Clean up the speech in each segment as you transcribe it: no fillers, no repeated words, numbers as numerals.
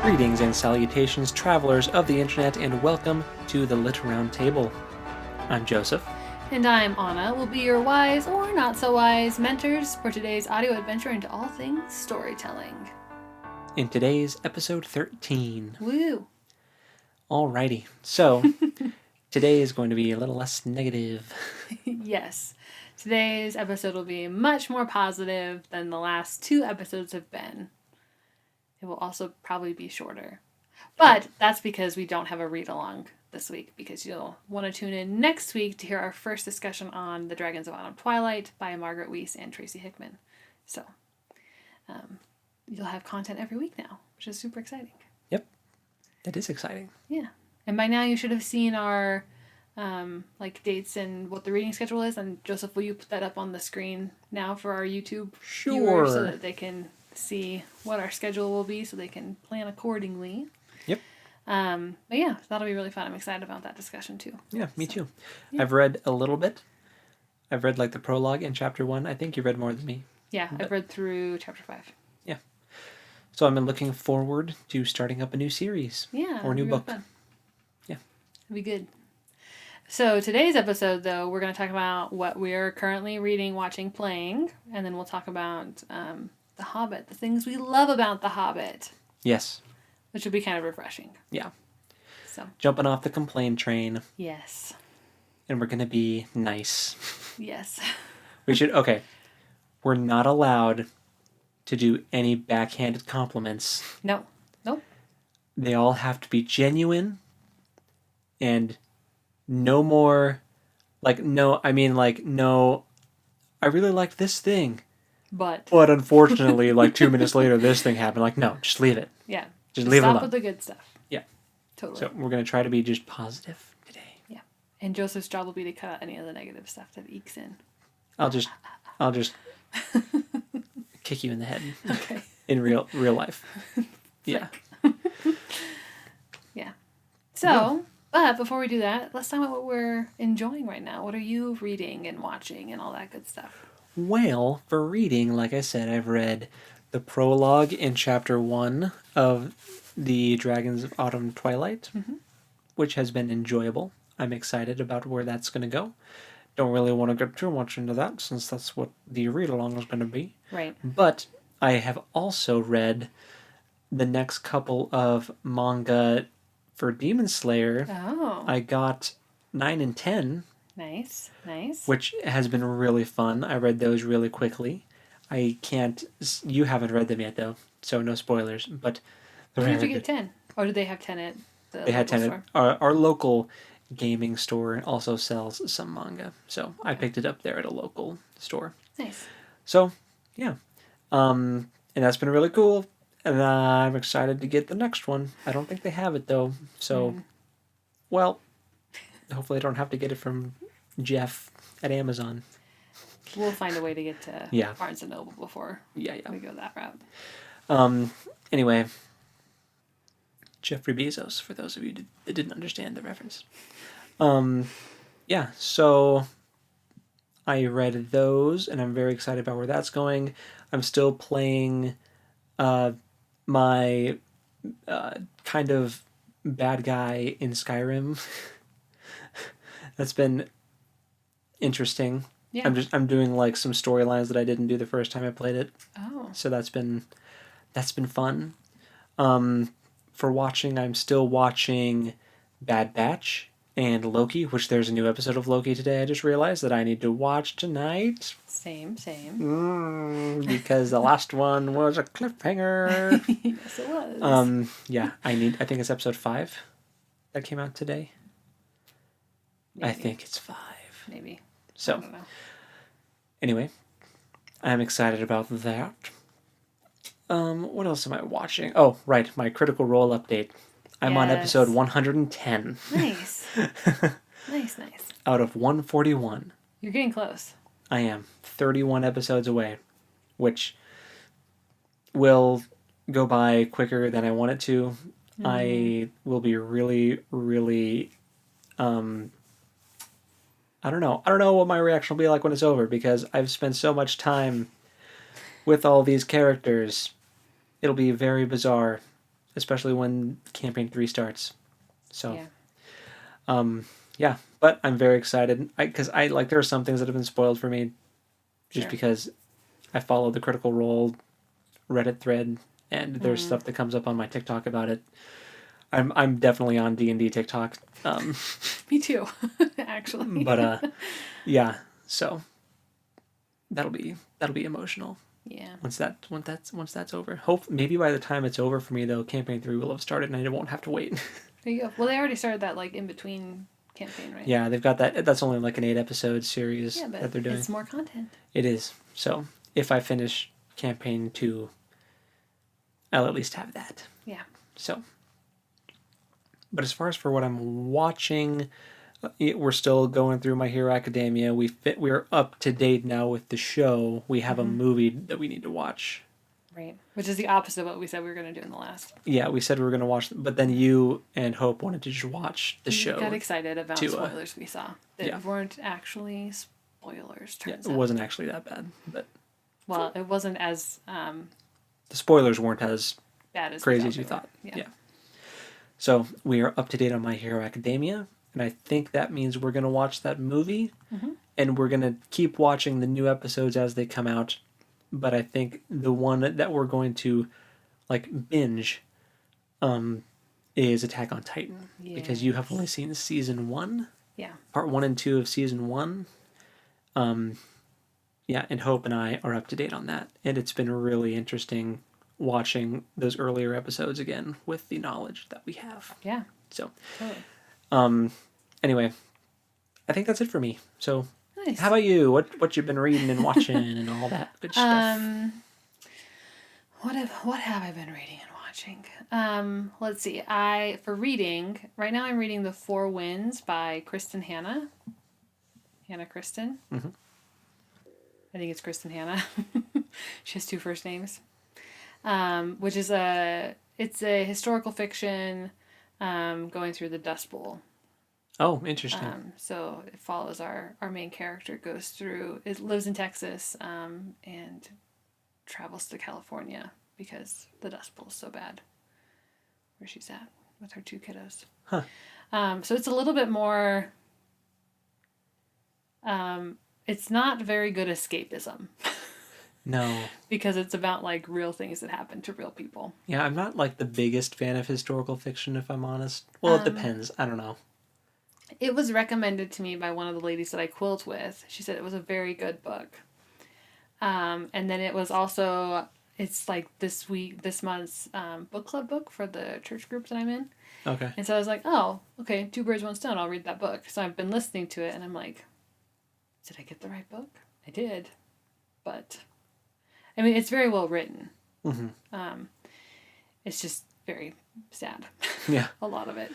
Greetings and salutations, travelers of the internet, and welcome to the Lit Round Table. I'm Joseph. And I'm Anna. We'll be your wise or not so wise mentors for today's audio adventure into all things storytelling. In today's episode 13. Woo! Alrighty, so today is going to be a little less negative. Yes. Today's episode will be much more positive than the last two episodes have been. It will also probably be shorter. But that's because we don't have a read-along this week, because you'll want to tune in next week to hear our first discussion on The Dragons of Autumn Twilight by Margaret Weis and Tracy Hickman. So, you'll have content every week now, which is super exciting. Yep, that is exciting. Yeah. And by now you should have seen our dates and what the reading schedule is. And Joseph, will you put that up on the screen now for our YouTube viewers so that they can see what our schedule will be so they can plan accordingly. Yep. But yeah, that'll be really fun. I'm excited about that discussion too. Yeah, me too. Yeah. I've read a little bit. I've read the prologue in chapter 1. I think you read more than me. Yeah, I've read through chapter 5. Yeah. So I've been looking forward to starting up a new series. Yeah. Or a new book. Fun. Yeah. It'll be good. So today's episode, though, we're going to talk about what we're currently reading, watching, playing, and then we'll talk about The Hobbit, the things we love about The Hobbit. Yes. Which would be kind of refreshing. Yeah. So. Jumping off the complain train. Yes. And we're going to be nice. Yes. Okay. We're not allowed to do any backhanded compliments. No. Nope. They all have to be genuine and no more, no, I really liked this thing. But unfortunately, 2 minutes later, this thing happened. No, just leave it. Yeah. Just leave it alone. Stop with the good stuff. Yeah. Totally. So we're going to try to be just positive today. Yeah. And Joseph's job will be to cut out any of the negative stuff that ekes in. I'll just kick you in the head. Okay. In real life. Yeah. Yeah. So, but before we do that, let's talk about what we're enjoying right now. What are you reading and watching and all that good stuff? Well, for reading, like I said, I've read the prologue in chapter 1 of The Dragons of Autumn Twilight, which has been enjoyable. I'm excited about where that's going to go. Don't really want to get too much into that, since that's what the read-along is going to be. Right. But I have also read the next couple of manga for Demon Slayer. Oh. I got 9 and 10. Nice. Which has been really fun. I read those really quickly. You haven't read them yet, though, so no spoilers. But where did you get 10? Or did they have 10 at the They had 10 store? at our local gaming store also sells some manga. So I picked it up there at a local store. Nice. So, yeah. And that's been really cool. And I'm excited to get the next one. I don't think they have it, though. So, well, hopefully I don't have to get it from Jeff at Amazon. We'll find a way to get to Barnes & Noble before we go that route. Anyway, Jeffrey Bezos, for those of you that didn't understand the reference. So I read those, and I'm very excited about where that's going. I'm still playing my kind of bad guy in Skyrim. That's been interesting. Yeah. I'm doing some storylines that I didn't do the first time I played it. Oh. So that's been fun. For watching, I'm still watching Bad Batch and Loki, which there's a new episode of Loki today. I just realized that I need to watch tonight. Same. Because the last one was a cliffhanger. Yes, it was. I think it's episode 5 that came out today. Maybe. I think it's 5. Maybe. So, I don't know. Anyway, I'm excited about that. What else am I watching? Oh, right, my Critical Role update. I'm on episode 110. Nice. Nice. Out of 141. You're getting close. I am. 31 episodes away, which will go by quicker than I want it to. I will be really, really I don't know what my reaction will be like when it's over, because I've spent so much time with all these characters. It'll be very bizarre. especially when campaign 3 starts. So, Yeah. yeah, but I'm very excited because I like there are some things that have been spoiled for me just Sure. because I follow the Critical Role Reddit thread and there's stuff that comes up on my TikTok about it. I'm definitely on D&D TikTok. Me too, actually. But yeah, so that'll be emotional. Yeah. Once that's over. Hope maybe by the time it's over for me though, campaign 3 will have started and I won't have to wait. There you go. Well, they already started that like in between campaign, right? Yeah, they've got that. That's only like an 8-episode series Yeah, but that they're doing. it's more content. It is. So if I finish campaign 2, I'll at least have that. Yeah. So, but as far as for what I'm watching, we're still going through My Hero Academia. We're up to date now with the show. We have a movie that we need to watch. Right. Which is the opposite of what we said we were going to do in the last. Yeah, we said we were going to watch, but then you and Hope wanted to just watch the show. Got excited about spoilers we saw that weren't actually spoilers. Yeah, Turns it out. wasn't actually that bad, but Well, it wasn't as the spoilers weren't as bad as crazy as you thought. Yeah. So we are up to date on My Hero Academia, and I think that means we're going to watch that movie, and we're going to keep watching the new episodes as they come out. But I think the one that we're going to like binge is Attack on Titan, because you have only seen season 1. Yeah. Part 1 and 2 of season 1. Yeah, and Hope and I are up to date on that, and it's been really interesting watching those earlier episodes again with the knowledge that we have. Yeah. So, totally. Anyway, I think that's it for me. So, Nice. how about you? What you've been reading and watching and all that good stuff? What have I been reading and watching? Let's see. For reading right now, I'm reading The Four Winds by Kristin Hannah. Hannah Kristin. Mm-hmm. I think it's Kristin Hannah. She has 2 first names. Which is it's a historical fiction going through the Dust Bowl. Oh, interesting. So it follows our main character lives in Texas and travels to California because the Dust Bowl is so bad where she's at with her 2 kiddos. Huh. So it's a little bit more it's not very good escapism. No. Because it's about like real things that happen to real people. Yeah, I'm not like the biggest fan of historical fiction, if I'm honest. Well, it depends. I don't know. It was recommended to me by one of the ladies that I quilt with. She said it was a very good book. And then it was also, it's like this month's book club book for the church group that I'm in. Okay. And so I was like, oh, okay, 2 birds, 1 stone. I'll read that book. So I've been listening to it and I'm like, did I get the right book? I did. But, I mean, it's very well written. Mm-hmm. It's just very sad. Yeah. A lot of it.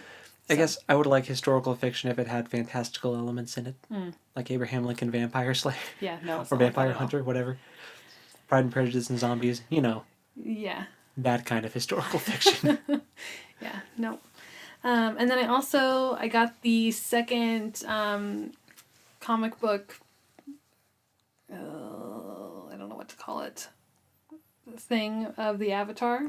I guess I would like historical fiction if it had fantastical elements in it. Like Abraham Lincoln Vampire Slayer. Yeah, no. It's or not like Vampire that at all. Hunter, whatever. Pride and Prejudice and Zombies, you know. Yeah. That kind of historical fiction. Yeah, no. And then I got the second comic book, I don't know what to call it, thing of the Avatar,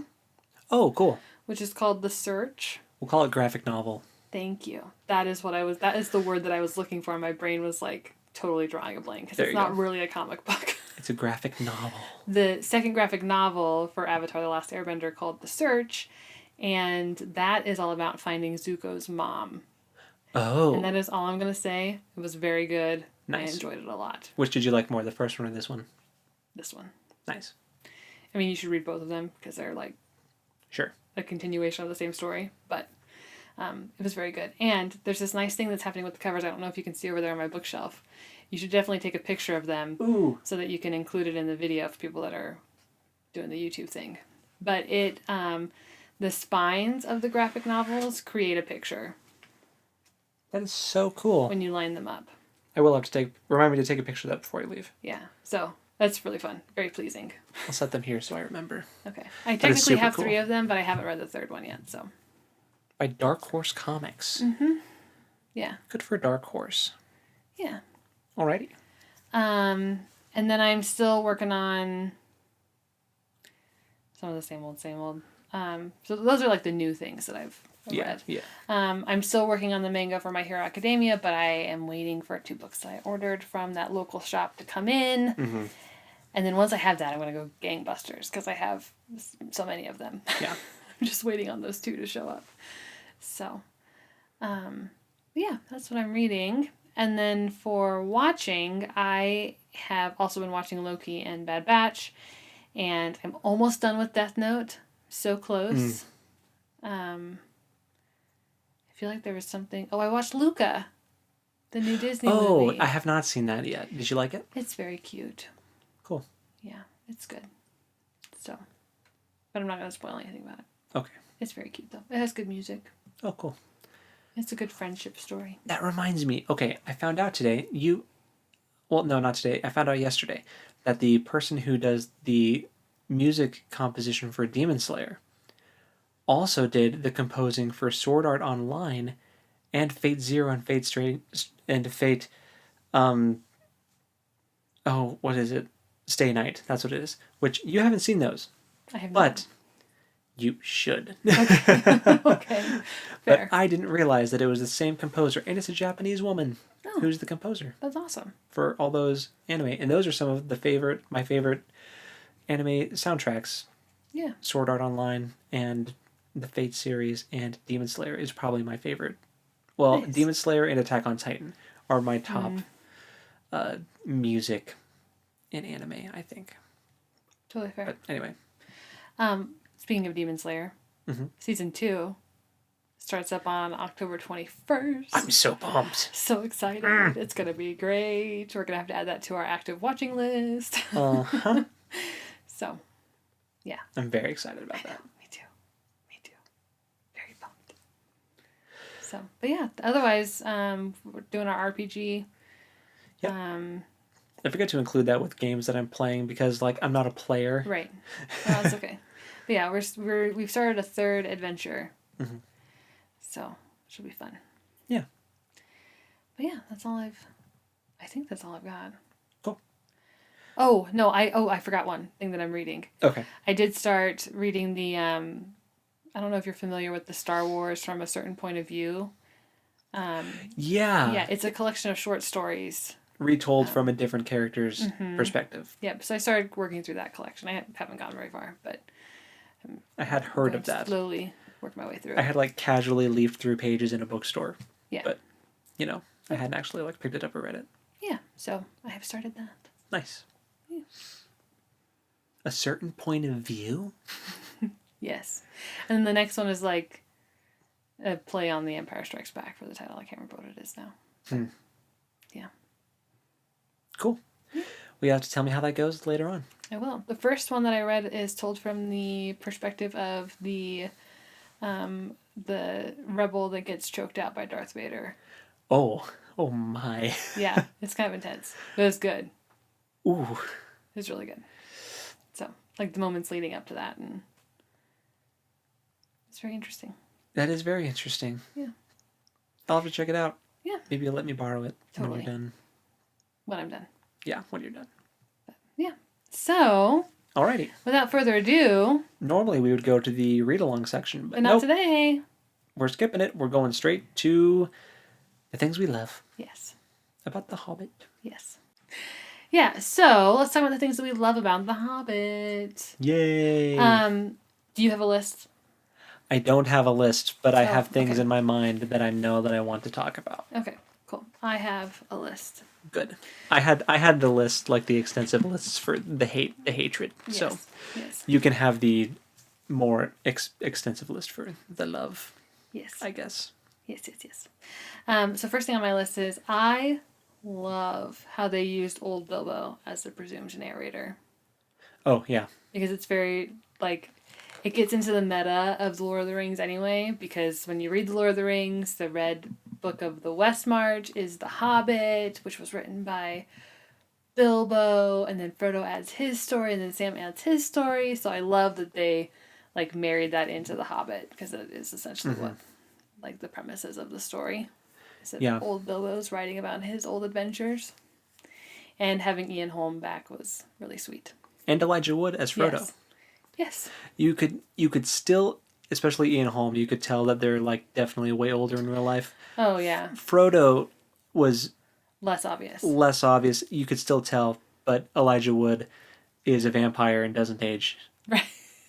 Oh, cool. which is called The Search. We'll call it graphic novel. Thank you. That is the word that I was looking for. My brain was like totally drawing a blank because There it's you not go. really a comic book. It's a graphic novel. The second graphic novel for Avatar: The Last Airbender called The Search, and that is all about finding Zuko's mom. Oh. And that is all I'm going to say. It was very good. Nice. I enjoyed it a lot. Which did you like more, the first one or this one? This one. Nice. I mean, you should read both of them because they're like Sure. a continuation of the same story, but it was very good. And there's this nice thing that's happening with the covers. I don't know if you can see over there on my bookshelf. You should definitely take a picture of them. Ooh. So that you can include it in the video for people that are doing the YouTube thing. But the spines of the graphic novels create a picture That is so cool. when you line them up. I will have to remind me to take a picture of that before I leave. Yeah, so that's really fun. Very pleasing. I'll set them here so I remember. Okay. I is technically super have cool. 3 of them, but I haven't read the 3rd one yet, so. By Dark Horse Comics. Yeah. Good for Dark Horse. Yeah. Alrighty. And then I'm still working on some of the same old. So those are like the new things that I've read. Yeah. I'm still working on the manga for My Hero Academia, but I am waiting for 2 books that I ordered from that local shop to come in. Mm-hmm. And then once I have that, I'm going to go gangbusters because I have so many of them. Yeah. I'm just waiting on those 2 to show up. So, yeah, that's what I'm reading. And then for watching, I have also been watching Loki and Bad Batch. And I'm almost done with Death Note. So close. I feel like there was something... Oh, I watched Luca. The new Disney movie. Oh, I have not seen that yet. Did you like it? It's very cute. Cool. Yeah, it's good. So, but I'm not going to spoil anything about it. Okay. It's very cute, though. It has good music. Oh, cool. It's a good friendship story. That reminds me. Okay, I found out today. Well, no, not today. I found out yesterday that the person who does the music composition for Demon Slayer also did the composing for Sword Art Online and Fate Zero and Fate Straight and Fate. Oh, what is it? Stay Night. That's what it is. Which you haven't seen those. I have But not. you should. Okay. But Fair. I didn't realize that it was the same composer, and it's a Japanese woman who's the composer That's awesome. for all those anime. And those are some of my favorite anime soundtracks. Yeah. Sword Art Online and the Fate series and Demon Slayer is probably my favorite. Well, Nice. Demon Slayer and Attack on Titan are my top music in anime, I think. Totally fair. But anyway. Speaking of Demon Slayer, season 2 starts up on October 21st. I'm so pumped. So excited. It's going to be great. We're going to have to add that to our active watching list. Uh-huh. So, yeah. I'm very excited about that. Me too. Very pumped. So, but yeah, otherwise, we're doing our RPG. Yep. I forget to include that with games that I'm playing because, like, I'm not a player. Right. No, that's okay. But yeah, we've started a 3rd adventure. So, it should be fun. Yeah. But yeah, I think that's all I've got. Cool. Oh, no, I forgot one thing that I'm reading. Okay. I did start reading the, I don't know if you're familiar with the Star Wars from a certain point of view. Yeah. Yeah, it's a collection of short stories. Retold from a different character's perspective. Yep, so I started working through that collection. I haven't gotten very far, but I had heard of that. Slowly work my way through I it. had, like, casually leafed through pages in a bookstore. Yeah. But, you know, I hadn't actually, like, picked it up or read it. Yeah, so I have started that. Nice. Yeah. A certain point of view? Yes. And then the next one is like a play on The Empire Strikes Back for the title. I can't remember what it is now. Yeah. Cool. Well, you have to tell me how that goes later on. I will. The first one that I read is told from the perspective of the rebel that gets choked out by Darth Vader. Oh my. Yeah, it's kind of intense. But it's good. Ooh. It's really good. So, like the moments leading up to that, and it's very interesting. That is very interesting. Yeah. I'll have to check it out. Yeah. Maybe you'll let me borrow it when Totally. you're done. When I'm done. Yeah, when you're done. Yeah. So, Alrighty. without further ado, Normally we would go to the read-along section, but but not nope. today. We're skipping it. We're going straight to the things we love Yes. about The Hobbit. Yes. Yeah, so let's talk about the things that we love about The Hobbit. Yay! Do you have a list? I don't have a list, but I have things okay. in my mind that I know that I want to talk about. Okay, cool. I have a list. Good. I had the list, like the extensive lists for the hatred. Yes. So Yes. you can have the more extensive list for the love, Yes. I guess. Yes. So first thing on my list is I love how they used old Bilbo as the presumed narrator. Oh, yeah. Because it's very, like, it gets into the meta of The Lord of the Rings anyway, because when you read The Lord of the Rings, the Red Book of the West March is The Hobbit, which was written by Bilbo, and then Frodo adds his story, and then Sam adds his story, so I love that they, like, married that into The Hobbit, because it is essentially what, like, the premises of the story. Is that old Bilbo's writing about his old adventures, and having Ian Holm back was really sweet. And Elijah Wood as Frodo. Yes. You could still, especially Ian Holm, you could tell that they're like definitely way older in real life. Oh yeah. Frodo was Less obvious. less obvious. You could still tell, but Elijah Wood is a vampire and doesn't age. Right.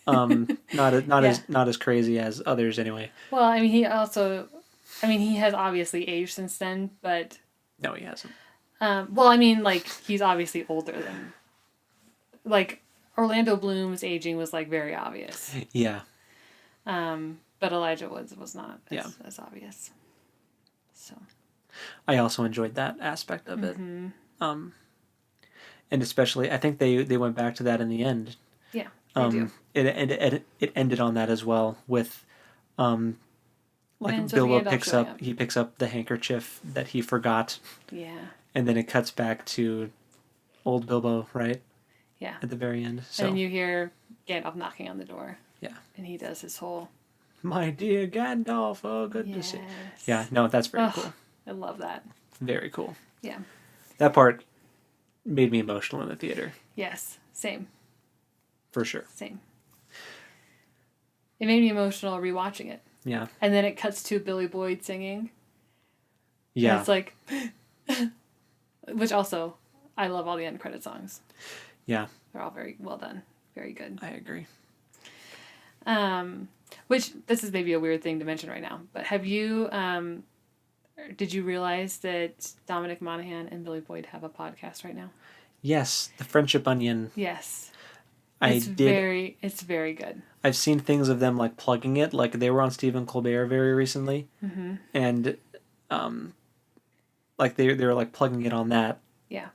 Not Yeah. as crazy as others anyway. Well, I mean, he has obviously aged since then, but No, he hasn't. well, I mean, like he's obviously older than, like Orlando Bloom's aging was like very obvious. Yeah. But Elijah Woods was not Yeah. as obvious. So. I also enjoyed that aspect of it. Mm-hmm. And especially, I think they went back to that in the end. Yeah, they do. It ended on that as well with, like Ends with Bilbo Gandalf picks showing up up. he picks up the handkerchief that he forgot, Yeah. and then it cuts back to old Bilbo, right? Yeah. At the very end. So And then you hear Gandalf knocking on the door. Yeah. And he does his whole. My dear Gandalf, oh good to Yes. see. Yeah, no, that's very cool. I love that. Very cool. Yeah. That part made me emotional in the theater. Yes. Same. For sure. Same. It made me emotional rewatching it. Yeah. And then it cuts to Billy Boyd singing. Yeah. And it's like, which also, I love all the end credit songs. Yeah. They're all very well done. Very good. I agree. Which, this is maybe a weird thing to mention right now, but have you, did you realize that Dominic Monaghan and Billy Boyd have a podcast right now? Yes, the Friendship Onion. Yes. It's very good. I've seen things of them like plugging it, like they were on Stephen Colbert very recently, and like they were like plugging it on that. Yeah.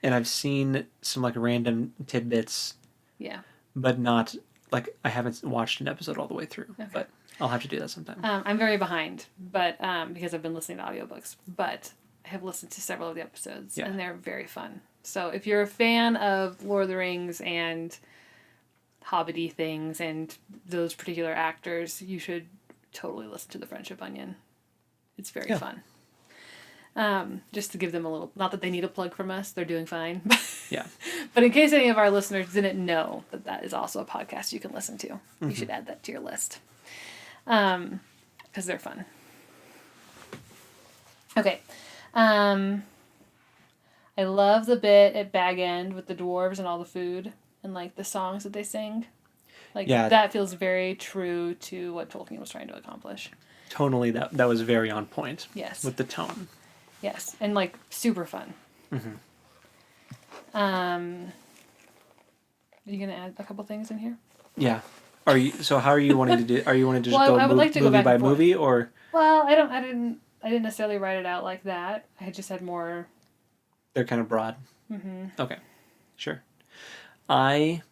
And I've seen some like random tidbits. Yeah. But not like I haven't watched an episode all the way through. Okay. But I'll have to do that sometime. I'm very behind, but because I've been listening to audiobooks, but I have listened to several of the episodes, and they're very fun. So if you're a fan of Lord of the Rings and Hobbit-y things and those particular actors, you should totally listen to The Friendship Onion. It's very fun. Just to give them a little, not that they need a plug from us, they're doing fine. Yeah. But in case any of our listeners didn't know that is also a podcast you can listen to, you should add that to your list. Because they're fun. Okay. I love the bit at Bag End with the dwarves and all the food and like the songs that they sing. Like that feels very true to what Tolkien was trying to accomplish. Tonally, that was very on point. Yes. With the tone. Yes, and like super fun. Are you gonna add a couple things in here? Yeah. How are you wanting to do? Are you wanting to just Well, go I would like to go movie back by and forth. movie, or? Well, I didn't necessarily write it out like that. I just had more. They're kind of broad. Okay, sure. I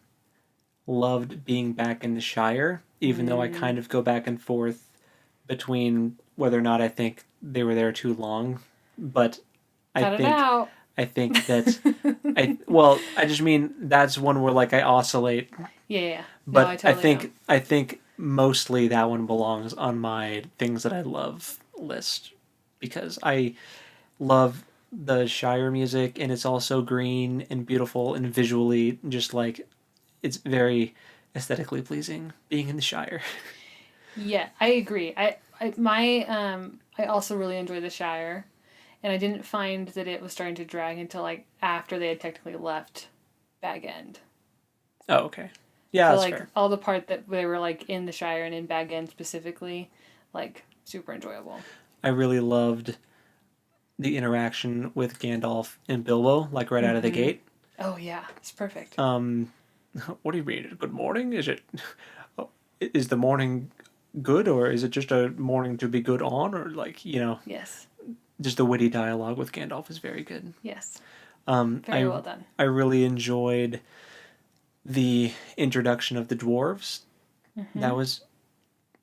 loved being back in the Shire, even though I kind of go back and forth between whether or not I think they were there too long. But I think that I just mean that's one where like I oscillate. Yeah. But no, I totally I think mostly that one belongs on my things that I love list because I love the Shire music and it's also green and beautiful and visually just like it's very aesthetically pleasing being in the Shire. Yeah, I agree. I also really enjoy the Shire, and I didn't find that it was starting to drag until like after they had technically left Bag End. Oh, okay. Yeah, so that's like fair. all the part that they were like in the Shire and in Bag End specifically, like super enjoyable. I really loved the interaction with Gandalf and Bilbo, like right out of the gate. Oh yeah, it's perfect. What do you mean? Good morning? Is the morning good, or is it just a morning to be good on, or like Yes. Just the witty dialogue with Gandalf is very good. Yes. Very well done. I really enjoyed the introduction of the dwarves. That was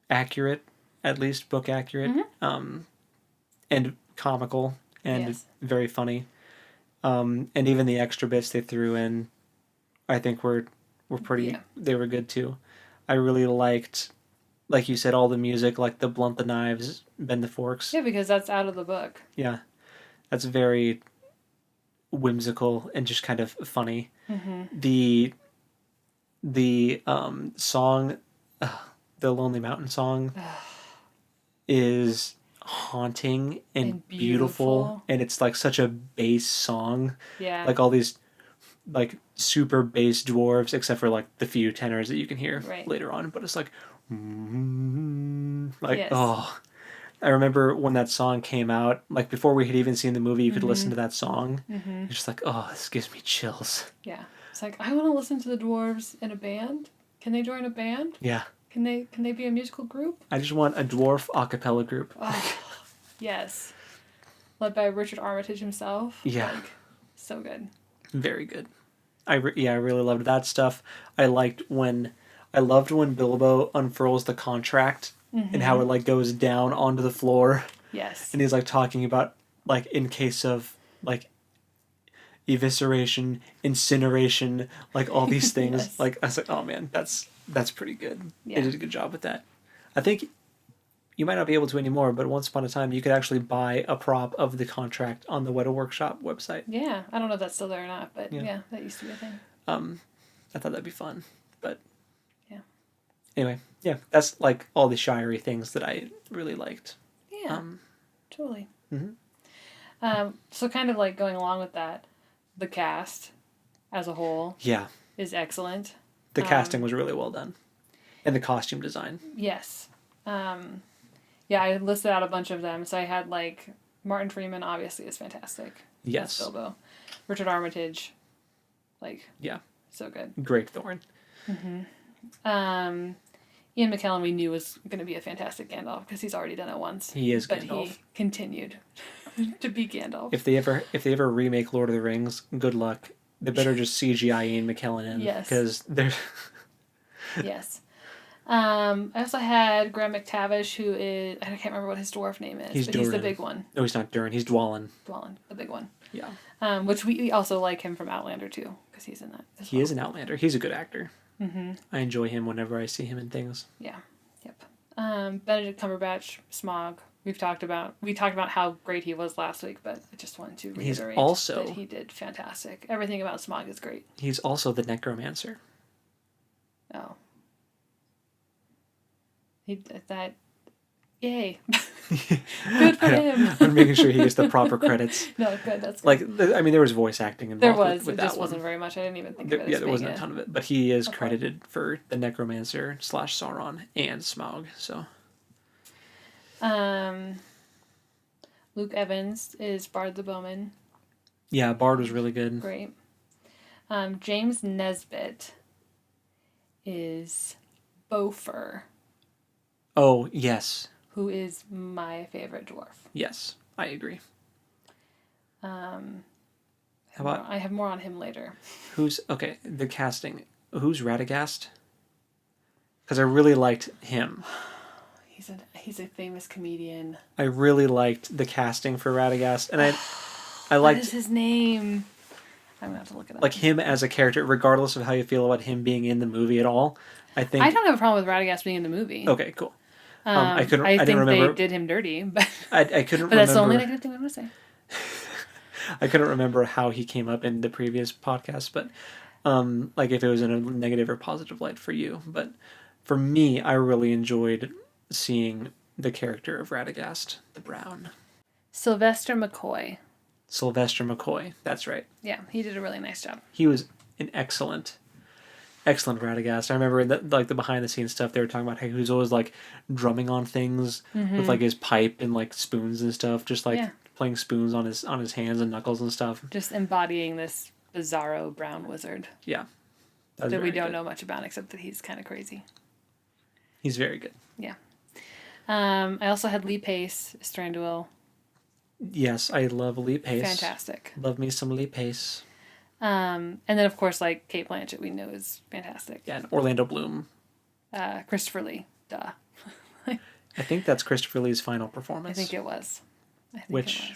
accurate, at least book accurate, and comical and very funny. And even the extra bits they threw in, I think were pretty. Yeah. They were good too. I really liked, like you said, all the music, like the blunt the knives, bend the forks. Yeah, because that's out of the book. Yeah, that's very whimsical and just kind of funny. The the song, the Lonely Mountain song, is haunting and beautiful, and it's like such a bass song. Yeah. Like all these like super bass dwarves, except for like the few tenors that you can hear Right. later on. But it's like, Yes. oh, I remember when that song came out. Like before we had even seen the movie, you could listen to that song. You're just like, oh, this gives me chills. Yeah. It's like, I want to listen to the dwarves in a band. Can they join a band? Yeah. Can they be a musical group? I just want a dwarf a cappella group. Oh, yes. Led by Richard Armitage himself. Yeah. Like, so good. Very good. I really loved that stuff. I loved when Bilbo unfurls the contract and how it like goes down onto the floor. Yes. And he's like talking about like in case of like evisceration, incineration, like all these things. Yes. Like I was like, oh man, that's pretty good. Yeah. They did a good job with that. I think you might not be able to anymore, but once upon a time you could actually buy a prop of the contract on the Weta Workshop website. Yeah. I don't know if that's still there or not, but Yeah. yeah, that used to be a thing. I thought that'd be fun, but yeah. Anyway, yeah, that's like all the Shirey things that I really liked. Yeah. Totally. Mhm. So kind of like going along with that, the cast as a whole Yeah, is excellent. the casting was really well done, and the costume design. Yes. Yeah, I listed out a bunch of them. So I had like Martin Freeman obviously is fantastic. Yes. As Bilbo. Richard Armitage, like Yeah, so good. Great Thorn. Ian McKellen we knew was going to be a fantastic Gandalf because he's already done it once. He is but Gandalf. he continued to be Gandalf. If they ever remake Lord of the Rings, good luck. They better just CGI Ian McKellen in. Yes. Because they're. Yes. I also had Graham McTavish, who is I can't remember what his dwarf name is, He's but he's the Durin. big one. No, he's not Durin. He's Dwalin. Dwalin, the big one. Yeah. Which we also like him from Outlander too, because he's in that. He is an Outlander. He's a good actor. I enjoy him whenever I see him in things. Yeah. Yep. Benedict Cumberbatch, Smaug. We talked about how great he was last week, but I just wanted to reiterate that he did fantastic. Everything about Smaug is great. He's also the necromancer. Oh. He did that. Yay. Good for him. I'm making sure he gets the proper credits. No, good. That's good. Like, there was voice acting involved. There was. With it that just one. wasn't very much. I didn't even think of it as there wasn't a ton of it, but he is credited for the necromancer / Sauron and Smaug. So. Luke Evans is Bard the Bowman. Yeah, Bard was really good. Great. James Nesbitt is Beaufort. Oh, yes. Who is my favorite dwarf. Yes, I agree. How about I have more on him later. The casting. Who's Radagast? Because I really liked him. He's a famous comedian. I really liked the casting for Radagast, and I liked. What is his name? I'm gonna have to look it up. Like him as a character, regardless of how you feel about him being in the movie at all. I think I don't have a problem with Radagast being in the movie. Okay, cool. I didn't think remember. they did him dirty, but I couldn't. But that's the only negative thing I'm gonna say. I couldn't remember how he came up in the previous podcast, but like if it was in a negative or positive light for you. But for me, I really enjoyed seeing the character of Radagast the Brown. Sylvester McCoy. Sylvester McCoy. That's right. Yeah, he did a really nice job. He was an excellent Radagast. I remember that, like the behind the scenes stuff they were talking about. Hey, he was always like drumming on things with like his pipe and like spoons and stuff, just like playing spoons on his hands and knuckles and stuff. Just embodying this bizarro brown wizard. Yeah, that we don't know much about except that he's kind of crazy. He's very good. Yeah. I also had Lee Pace, Stranduil. Yes, I love Lee Pace. Fantastic. Love me some Lee Pace. And then of course like Cate Blanchett we know is fantastic. Yeah, and Orlando Bloom. Christopher Lee. Duh. I think that's Christopher Lee's final performance. I think it was. Which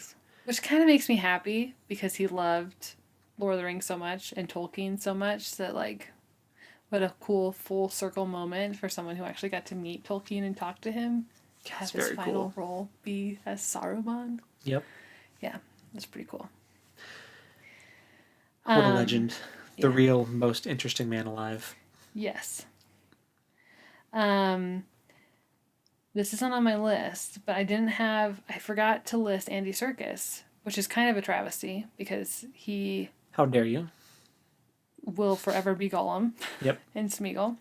kind of makes me happy because he loved Lord of the Rings so much and Tolkien so much that like what a cool full circle moment for someone who actually got to meet Tolkien and talk to him. To have his final role be as Saruman. Yep. Yeah, that's pretty cool. What a legend. The real most interesting man alive. Yes. This isn't on my list, but I forgot to list Andy Serkis, which is kind of a travesty because he How dare you? will forever be Gollum Yep. and Smeagol.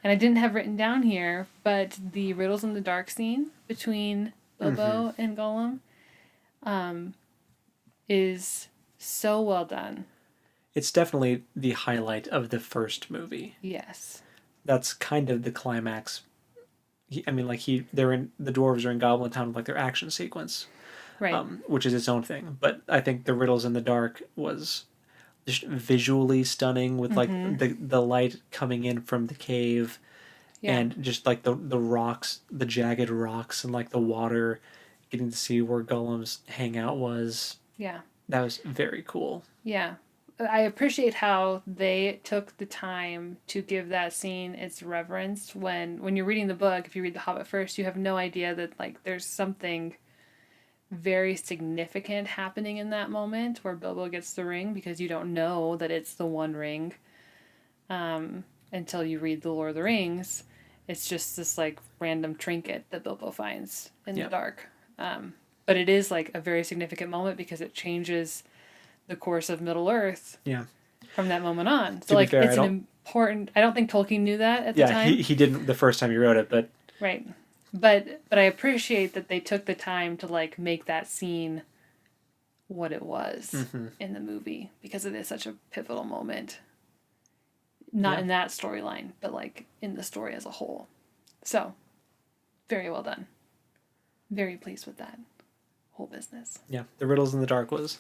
And I didn't have written down here, but the Riddles in the Dark scene between Bilbo and Gollum is so well done. It's definitely the highlight of the first movie. Yes. That's kind of the climax. The dwarves are in Goblin Town with like their action sequence, Right. which is its own thing. But I think the Riddles in the Dark was just visually stunning with like the light coming in from the cave, and just like the rocks, the jagged rocks, and like the water, getting to see where Gollum's hangout was. Yeah. That was very cool. Yeah. I appreciate how they took the time to give that scene its reverence. When you're reading the book, if you read The Hobbit first, you have no idea that like there's something very significant happening in that moment where Bilbo gets the ring, because you don't know that it's the One Ring until you read The Lord of the Rings. It's just this like random trinket that Bilbo finds in the dark. But it is like a very significant moment because it changes the course of Middle Earth. Yeah. From that moment on. So To be like fair, it's an important. I don't think Tolkien knew that at the time. Yeah, he didn't the first time he wrote it, but right. But I appreciate that they took the time to like make that scene what it was in the movie, because it is such a pivotal moment. Not in that storyline, but like in the story as a whole. So, very well done. Very pleased with that whole business. Yeah, the Riddles in the Dark was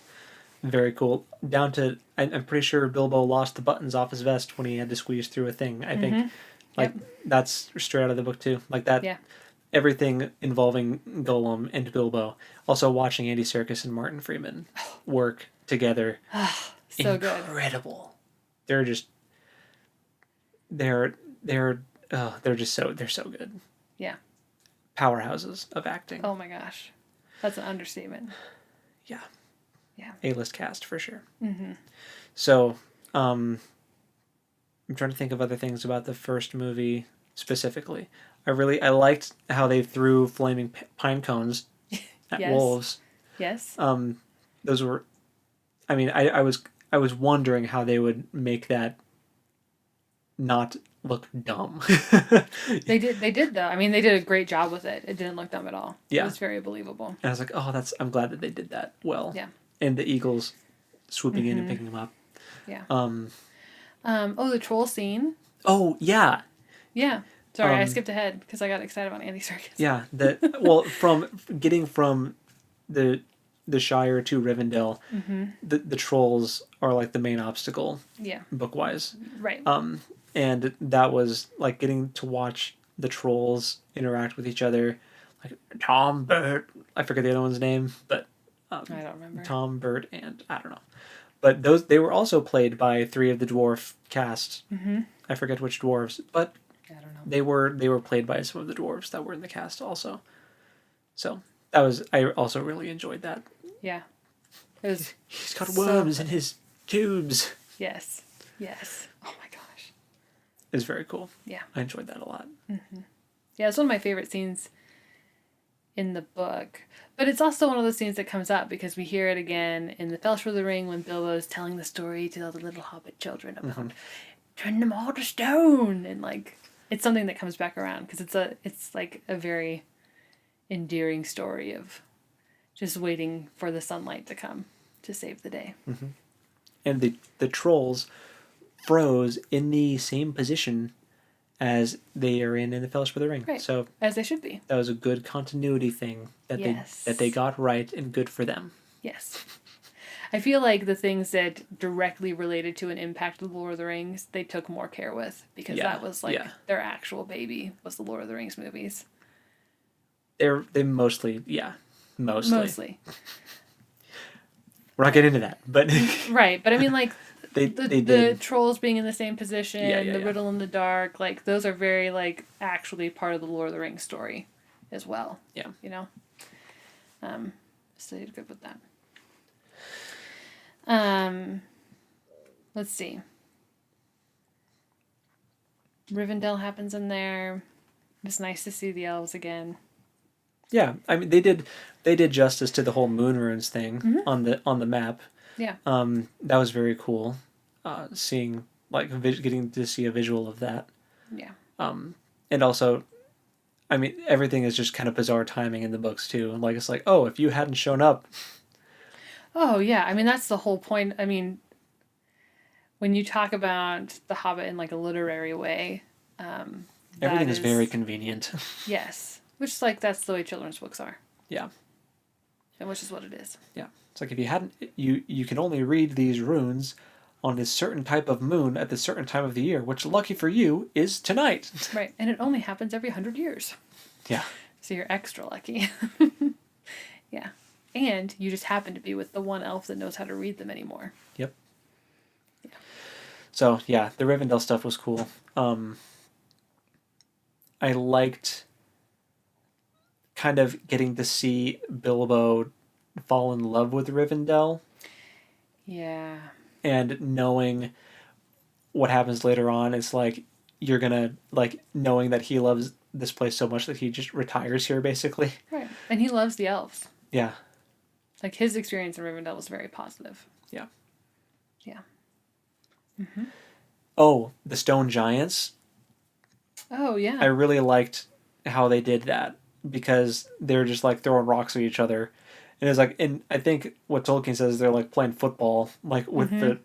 very cool. Down to, I'm pretty sure Bilbo lost the buttons off his vest when he had to squeeze through a thing. I think, like, that's straight out of the book too. Like that, everything involving Gollum and Bilbo. Also, watching Andy Serkis and Martin Freeman work together, so incredible. Good. They're so good. Yeah. Powerhouses of acting. Oh my gosh, that's an understatement. Yeah. Yeah. A-list cast for sure. So, I'm trying to think of other things about the first movie specifically. I liked how they threw flaming pine cones at wolves. Yes. Those were, I mean, I was wondering how they would make that not look dumb. They did though. I mean, they did a great job with it. It didn't look dumb at all. Yeah. It was very believable. And I was like, oh, I'm glad that they did that well. Yeah. And the eagles swooping in and picking them up. Yeah. The troll scene. Oh, yeah. Yeah. Sorry, I skipped ahead because I got excited about Andy Serkis. Yeah. From getting from the Shire to Rivendell, the trolls are like the main obstacle. Yeah. Book-wise. Right. And that was like getting to watch the trolls interact with each other. Like Tom, Bert, I forget the other one's name, but I don't remember. Tom, Bert, and I don't know. But they were also played by 3 of the dwarf cast. I forget which dwarves, but I don't know. they were played by some of the dwarves that were in the cast also. So I also really enjoyed that. Yeah. It was. He's got worms in his tubes. Yes. Yes. Oh my gosh. It was very cool. Yeah. I enjoyed that a lot. Yeah, it's one of my favorite scenes in the book. But it's also one of those scenes that comes up because we hear it again in the Fellowship of the Ring when Bilbo's telling the story to all the little hobbit children about turn them all to stone, and like it's something that comes back around because it's like a very endearing story of just waiting for the sunlight to come to save the day. And the trolls froze in the same position as they are in the Fellowship of the Ring. Right. So as they should be. That was a good continuity thing that they got right, and good for them. Yes. I feel like the things that directly related to an impact of the Lord of the Rings, they took more care with, because that was like their actual baby was the Lord of the Rings movies. They mostly. Mostly. We're not getting into that, but right. But I mean, like the did. trolls being in the same position, the riddle in the dark, like those are very like actually part of the Lord of the Rings story, as well. Yeah. You know. So they did good with that. Let's see. Rivendell happens in there. It's nice to see the elves again. Yeah, I mean they did justice to the whole moon runes thing on the map. Yeah. That was very cool. Seeing getting to see a visual of that. Yeah. And also, I mean, everything is just kind of bizarre timing in the books too. Like it's like, oh, if you hadn't shown up. Oh yeah, I mean that's the whole point. I mean, when you talk about The Hobbit in like a literary way, Everything is very convenient. Yes, which is like that's the way children's books are. Yeah. And which is what it is. Yeah, it's like if you hadn't, you can only read these runes on this certain type of moon at this certain time of the year, which lucky for you is tonight. Right, and it only happens every 100 years. Yeah. So you're extra lucky. Yeah. And you just happen to be with the one elf that knows how to read them anymore. Yep. Yeah. So, yeah, the Rivendell stuff was cool. I liked kind of getting to see Bilbo fall in love with Rivendell. Yeah. And knowing what happens later on, it's like you're gonna like knowing that he loves this place so much that he just retires here basically. Right. And he loves the elves. Yeah. Like his experience in Rivendell was very positive. Yeah. Yeah. Mm-hmm. Oh, the stone giants. Oh yeah. I really liked how they did that because they were just like throwing rocks at each other. And it's like, and I think what Tolkien says they're like playing football, like with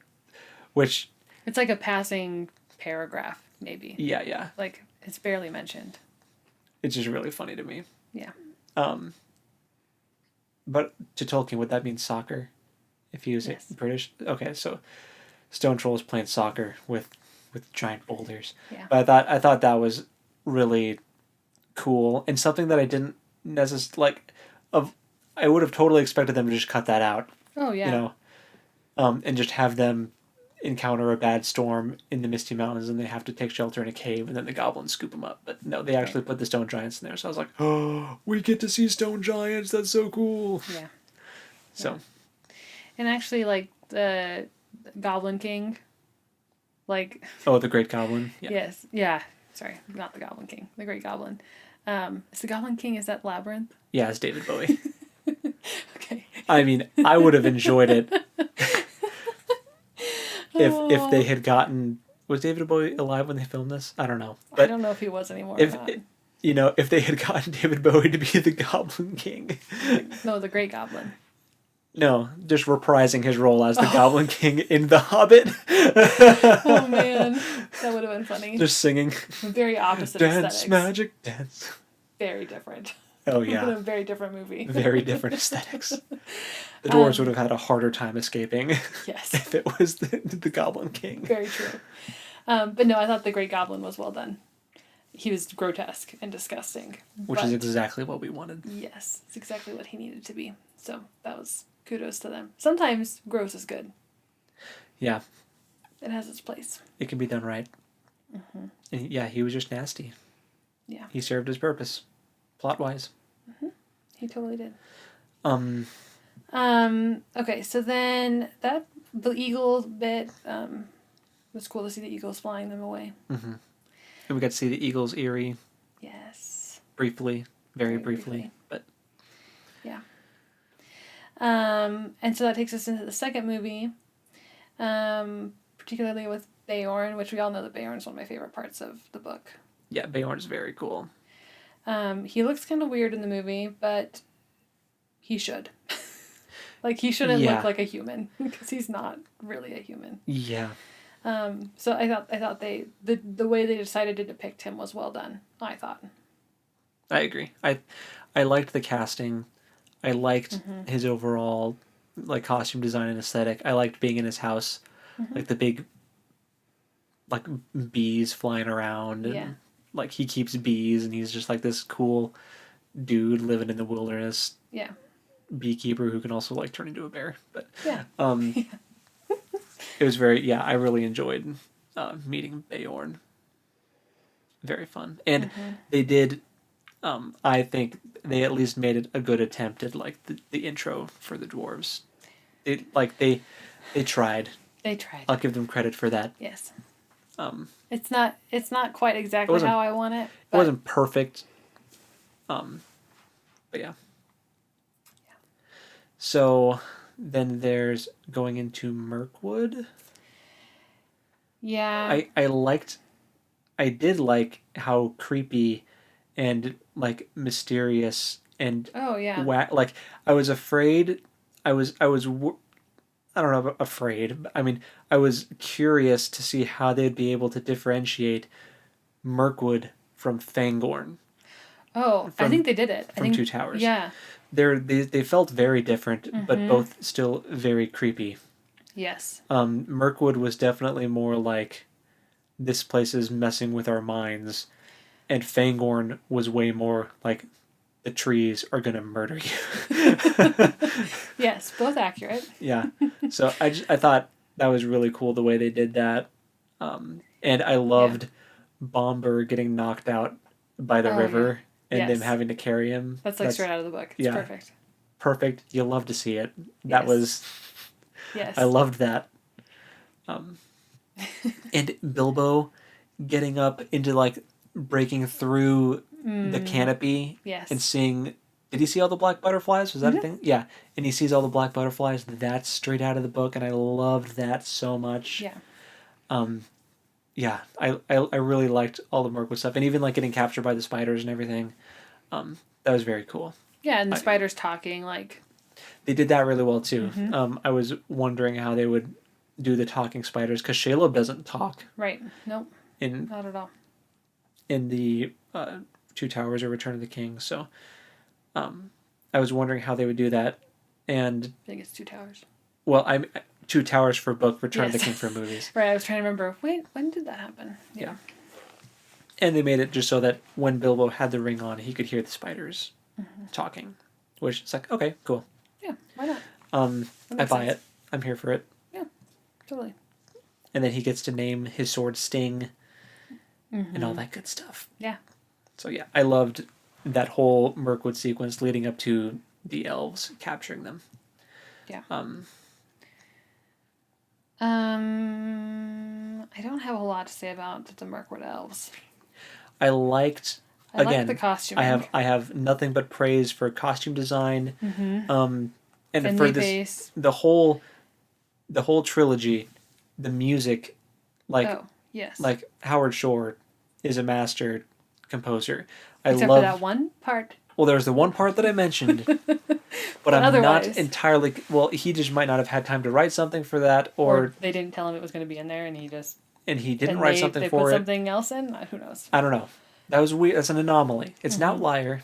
which. It's like a passing paragraph, maybe. Yeah, yeah. Like it's barely mentioned. It's just really funny to me. Yeah. But to Tolkien, would that mean soccer? If he was British? Okay, so Stone Troll is playing soccer with giant boulders. Yeah. But I thought that was really cool and something that I didn't necessarily I would have totally expected them to just cut that out. Oh yeah. You know, and just have them encounter a bad storm in the Misty Mountains and they have to take shelter in a cave and then the goblins scoop them up. But no, they actually put the stone giants in there. So I was like, oh, we get to see stone giants. That's so cool. Yeah. So. Yeah. And actually, like the Goblin King, like. Oh, the Great Goblin. Yeah. Yes. Yeah. Sorry, not the Goblin King. The Great Goblin. Is the Goblin King? Is that Labyrinth? Yeah, it's David Bowie. Okay. I mean, I would have enjoyed it if they had gotten. Was David Bowie alive when they filmed this? I don't know. But I don't know if he was anymore. If they had gotten David Bowie to be the Goblin King. No, the Great Goblin. No, just reprising his role as the Goblin King in The Hobbit. Oh man, that would have been funny. Just singing. Very opposite Dance, aesthetics. magic, dance. Very different. Oh yeah. A very different movie. Very different aesthetics. The dwarves would have had a harder time escaping. Yes. If it was the Goblin King. Very true. But no, I thought the Great Goblin was well done. He was grotesque and disgusting. Which is exactly what we wanted. Yes, it's exactly what he needed to be. So that was kudos to them. Sometimes gross is good. Yeah. It has its place. It can be done right. Mm-hmm. And yeah, he was just nasty. Yeah. He served his purpose, plot-wise. Mm-hmm. He totally did. Okay, so then the eagle bit, was cool to see the eagles flying them away. Mm-hmm. And we got to see the eagle's eyrie. Yes. Briefly. Very briefly. But yeah. And so that takes us into the second movie, particularly with Beorn, which we all know that Beorn is one of my favorite parts of the book. Yeah, Beorn's very cool. He looks kind of weird in the movie, but he should. Like, he shouldn't look like a human, because he's not really a human. Yeah. So I thought the way they decided to depict him was well done, I thought. I agree. I liked the casting. I liked his overall like costume design and aesthetic. I liked being in his house. Like the big like bees flying around and like he keeps bees and he's just like this cool dude living in the wilderness. Yeah. Beekeeper who can also like turn into a bear. But yeah. It was very I really enjoyed meeting Beorn. Very fun. And they did I think they at least made it a good attempt at like the intro for the dwarves. They tried. They tried. I'll give them credit for that. Yes. It's not quite exactly how I want it. It wasn't perfect. But yeah. So then there's going into Mirkwood. Yeah. I did like how creepy and like mysterious and Oh yeah. like I was afraid. I don't know, afraid. I mean, I was curious to see how they'd be able to differentiate Mirkwood from Fangorn. Oh, I think they did it. From Two Towers. Yeah. They felt very different, but both still very creepy. Yes. Mirkwood was definitely more like, this place is messing with our minds, and Fangorn was way more like, the trees are gonna murder you. Yes, both accurate. Yeah. So I thought that was really cool the way they did that, and I loved Bomber getting knocked out by the river and them having to carry him. That's like straight out of the book. It's perfect. Perfect. You love to see it. That was. Yes. I loved that. And Bilbo getting up into like breaking through the canopy and seeing. Did he see all the black butterflies? Was that a thing? Yeah. And he sees all the black butterflies. That's straight out of the book, and I loved that so much. Yeah. Yeah. I really liked all the Mirkwood stuff, and even like getting captured by the spiders and everything. That was very cool. Yeah, and the spiders talking like. They did that really well too. I was wondering how they would do the talking spiders, because Shelob doesn't talk. Right. Nope. Not at all. In the Two Towers or Return of the King, so I was wondering how they would do that, and I think it's Two Towers. Well, I'm Two Towers for book, Return of the King for movies. Right. I was trying to remember. Wait, when did that happen? Yeah. And they made it just so that when Bilbo had the ring on, he could hear the spiders talking, which is like, okay, cool. Yeah, why not? I buy it. I'm here for it. Yeah, totally. And then he gets to name his sword Sting and all that good stuff. Yeah. So yeah, I loved that whole Mirkwood sequence leading up to the elves capturing them. Yeah. I don't have a lot to say about the Mirkwood elves. I liked the costume. I have nothing but praise for costume design. And Finley for bass. the whole trilogy, the music, like Howard Shore is a master composer. Except for that one part. Well, there's the one part that I mentioned, but I'm otherwise, not entirely. Well, he just might not have had time to write something for that, or they didn't tell him it was going to be in there, and he didn't write something for it. They put something else in. Who knows? I don't know. That was weird. That's an anomaly. It's an outlier.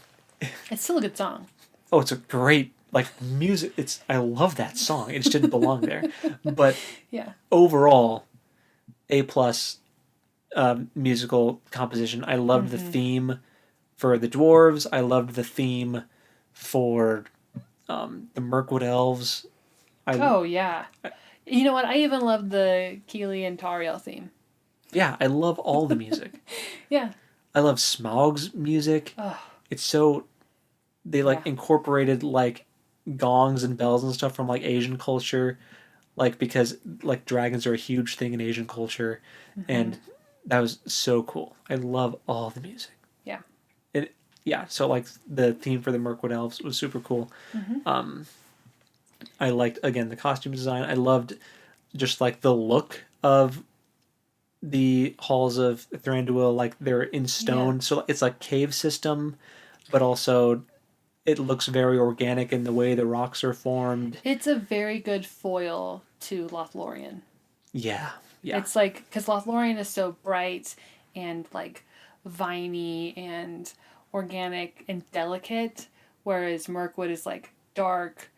It's still a good song. Oh, it's a great music. I love that song. It just didn't belong there. But overall, A+ musical composition. I loved the theme for the dwarves. I loved the theme for the Mirkwood elves. You know what? I even loved the Keely and Tariel theme. Yeah, I love all the music. Yeah. I love Smaug's music. Oh. It's so... They incorporated gongs and bells and stuff from Asian culture, because dragons are a huge thing in Asian culture, and that was so cool. I love all the music. Yeah. So the theme for the Mirkwood elves was super cool. I liked, again, the costume design. I loved just the look of the halls of Thranduil. They're in stone, so it's cave system, but also it looks very organic in the way the rocks are formed. It's a very good foil to Lothlorien. Yeah. It's because Lothlorien is so bright and viney and organic and delicate, whereas Mirkwood is dark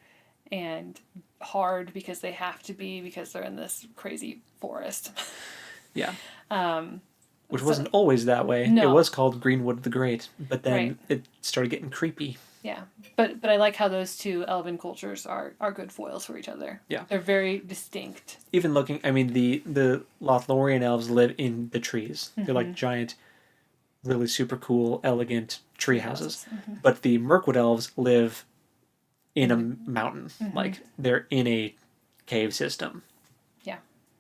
and hard because they have to be, because they're in this crazy forest. Yeah. Which wasn't always that way. No. It was called Greenwood the Great, but then it started getting creepy. Yeah, but I like how those two elven cultures are good foils for each other. Yeah, they're very distinct. Even looking, the Lothlorien elves live in the trees. They're giant, really super cool, elegant tree houses. But the Mirkwood elves live in a mountain. They're in a cave system. Yeah.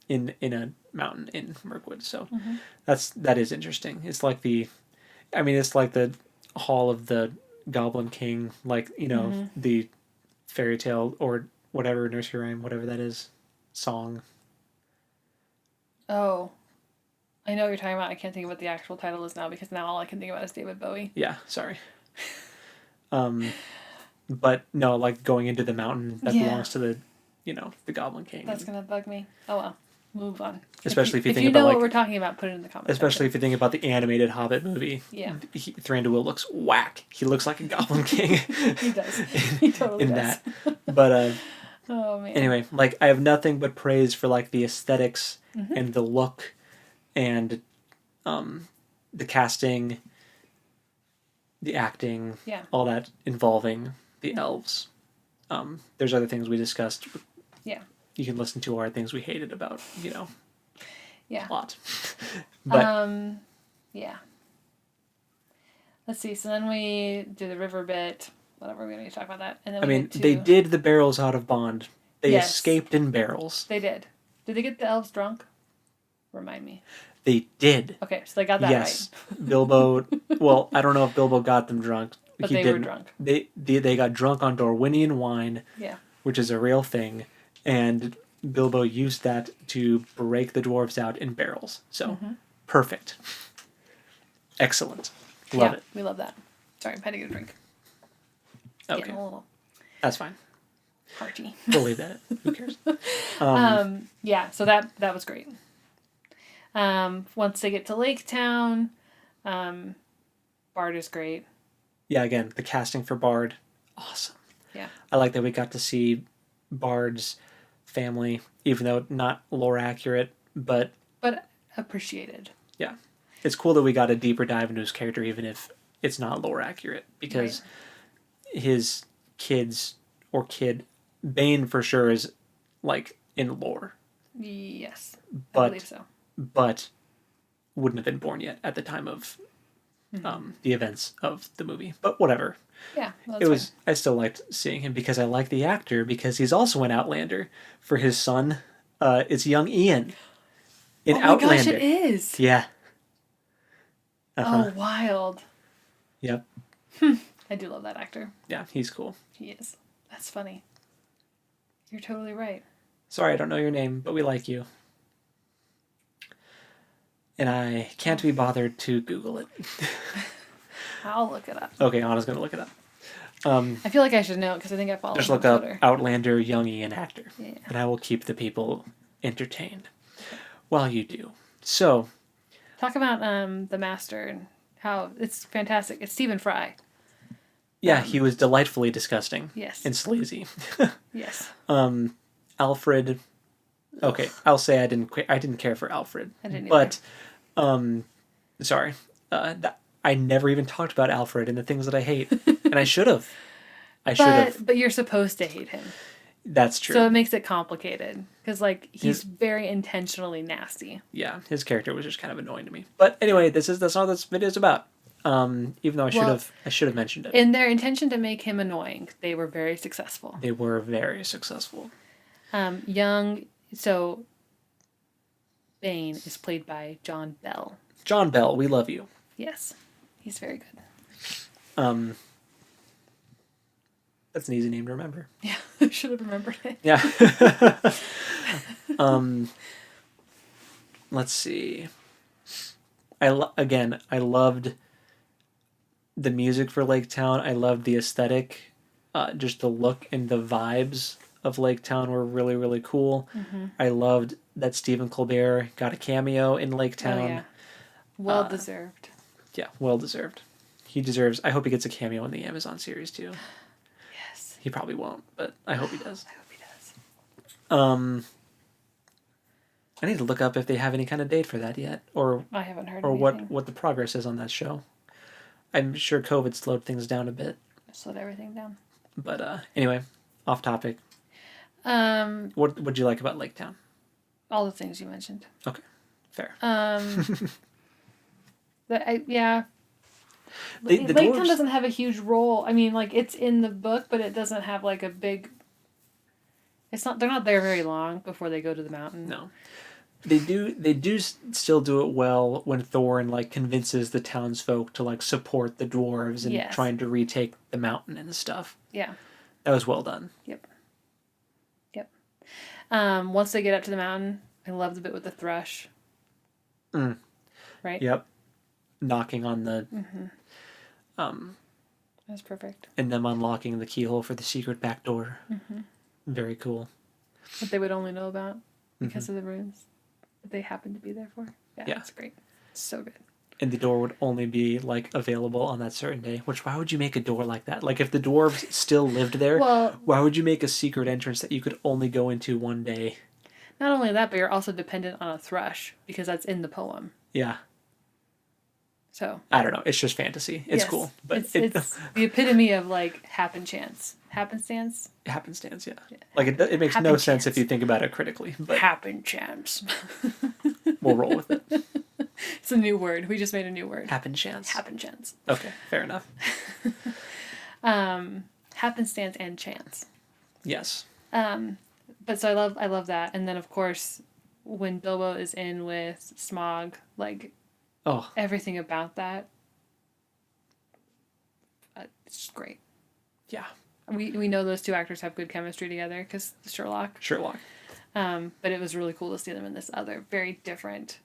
In a mountain in Mirkwood. So Mm-hmm. that is interesting. It's like it's like the Hall of the Goblin King, like, Mm-hmm. the fairy tale or whatever, nursery rhyme, whatever that is, song. Oh, I know what you're talking about. I can't think of what the actual title is now because now all I can think about is David Bowie. Yeah, sorry. But no, like going into the mountain that Yeah. belongs to the, the Goblin King. That's gonna bug me. Oh well, move on. Especially if you if think you about, know like, what we're talking about, put it in the comments. especially if you think about the animated Hobbit movie. Yeah. Thranduil looks whack. He looks like a Goblin King. He does. He totally in does. that. But Oh man. anyway, like, I have nothing but praise for, like, the aesthetics Mm-hmm. and the look and the casting, the acting, Yeah. all that involving the elves. There's other things we discussed. Yeah. You can listen to our things we hated about, Yeah. plot. But yeah. Let's see. So then we do the river bit. Whatever, we don't need to talk about that. And then they did the barrels out of Bond. They Yes. escaped in barrels. They did. Did they get the elves drunk? Remind me. They did. Okay, so they got that Yes. right. Bilbo. Well, I don't know if Bilbo got them drunk. But He they didn't. were drunk. They got drunk on Dorwinian wine, Yeah. which is a real thing, and Bilbo used that to break the dwarves out in barrels. So, perfect. Excellent. Love it. We love that. Sorry, I had to get a drink. Okay. Getting a little That's fine. hearty. We'll leave that. Who cares? Yeah, so that was great. Once they get to Lake Town, Bard is great. Yeah, again, the casting for Bard, awesome. Yeah. I like that we got to see Bard's family, even though not lore accurate, but appreciated. yeah. It's cool that we got a deeper dive into his character, even if it's not lore accurate, because his kids, or kid, Bane for sure is, like, in lore. Yes, I But believe so. but wouldn't have been born yet at the time of the events of the movie. But whatever. Yeah, well, It was. I still liked seeing him because I like the actor, because he's also an Outlander. For his son, it's young Ian in fine. Oh my Outlander. gosh, it is. Yeah. Uh-huh. Oh, wild. Yep. I do love that actor. Yeah, he's cool. He is. That's funny. You're totally right. Sorry, I don't know your name, but we like you. And I can't be bothered to Google it. I'll look it up. Okay, Anna's gonna look it up. I feel like I should know because I think I follow Just him look on up Twitter. Outlander young Ian actor, Yeah. and I will keep the people entertained while you do. So, Talk about the Master and how it's fantastic. It's Stephen Fry. yeah, he was delightfully disgusting Yes. and sleazy. Yes. Alfred. Okay, I'll say I didn't care for Alfred. I didn't But, sorry, I never even talked about Alfred and the things that I hate, and I should have. But you're supposed to hate him. That's true. So it makes it complicated because like he's very intentionally nasty. Yeah, his character was just kind of annoying to me. But anyway, that's not what this video is about. Even though I should have mentioned it. In their intention to make him annoying, they were very successful. They were very successful. So Bane is played by John Bell. John Bell, we love you. Yes, he's very good. That's an easy name to remember. Yeah, I should have remembered it. Yeah. Let's see. I loved the music for Lake Town. I loved the aesthetic. Just the look and the vibes of Lake Town were really, really cool. Mm-hmm. I loved that Stephen Colbert got a cameo in Lake Town. Oh, yeah. Well deserved. Yeah, well deserved. He deserves. I hope he gets a cameo in the Amazon series too. Yes. He probably won't, but I hope he does. I hope he does. I need to look up if they have any kind of date for that yet, or I haven't heard anything. what the progress is on that show. I'm sure COVID slowed things down a bit. Slowed everything down. But anyway, off topic. What would you like about Lake Town? All the things you mentioned. Okay, fair. Yeah. The Lake dwarves- Town doesn't have a huge role. I mean, like it's in the book, but it doesn't have like a big. It's not. They're not there very long before they go to the mountain. No, They do still do it well when Thorin like convinces the townsfolk to like support the dwarves and Yes. trying to retake the mountain and stuff. Yeah. That was well done. Yep. Once they get up to the mountain, I love the bit with the thrush. Mm. Right? Yep. Knocking on the That's perfect. and them unlocking the keyhole for the secret back door. Very cool. What they would only know about because of the runes that they happen to be there for. Yeah, Yeah. That's great. So good. And the door would only be like available on that certain day. Which why would you make a door like that? Like if the dwarves still lived there, Well, why would you make a secret entrance that you could only go into one day? not only that, but you're also dependent on a thrush because that's in the poem. Yeah. So I don't know. It's just fantasy. It's yes, cool. But it's the epitome of like happenstance. Happenstance? happenstance, yeah. Like it makes no sense if you think about it critically, but Happenchance. we'll roll with it. It's a new word. We just made a new word. Happenchance. Happenchance. Okay, fair enough. Happenstance and chance. Yes. But so I love that. And then of course when Bilbo is in with Smaug, like Oh, everything about that, it's just great. yeah. We know those two actors have good chemistry together because Sherlock. But it was really cool to see them in this other very different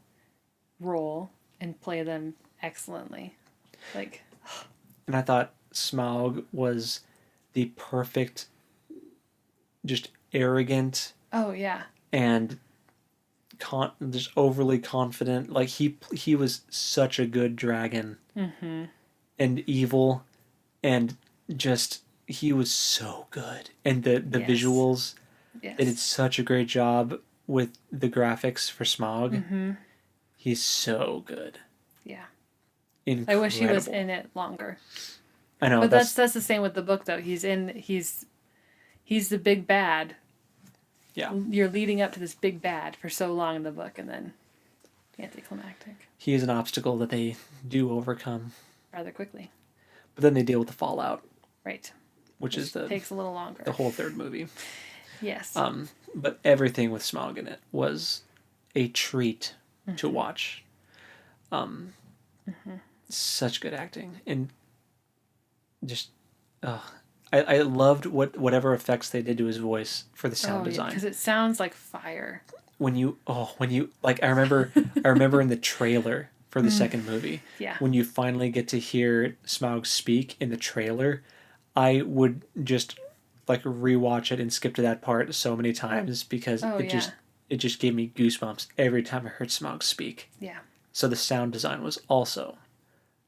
role and play them excellently. Like, And I thought Smaug was the perfect, just arrogant oh yeah, and just overly confident. Like he was such a good dragon and evil, and just he was so good. And the Yes. visuals, yes, they did such a great job with the graphics for Smaug. He's so good. yeah. Incredible. I wish he was in it longer. I know, But that's the same with the book though. He's the big bad. yeah. You're leading up to this big bad for so long in the book, and then anticlimactic He is an obstacle that they do overcome, rather quickly. but then they deal with the fallout, Right. which is takes a little longer. the whole third movie. Yes. But everything with Smaug in it was a treat to watch. Such good acting, and just I loved whatever effects they did to his voice for the sound design. Because it sounds like fire. When you like I remember in the trailer for the second movie, Yeah. when you finally get to hear Smaug speak in the trailer, I would just like rewatch it and skip to that part so many times because it just gave me goosebumps every time I heard Smaug speak. Yeah. So the sound design was also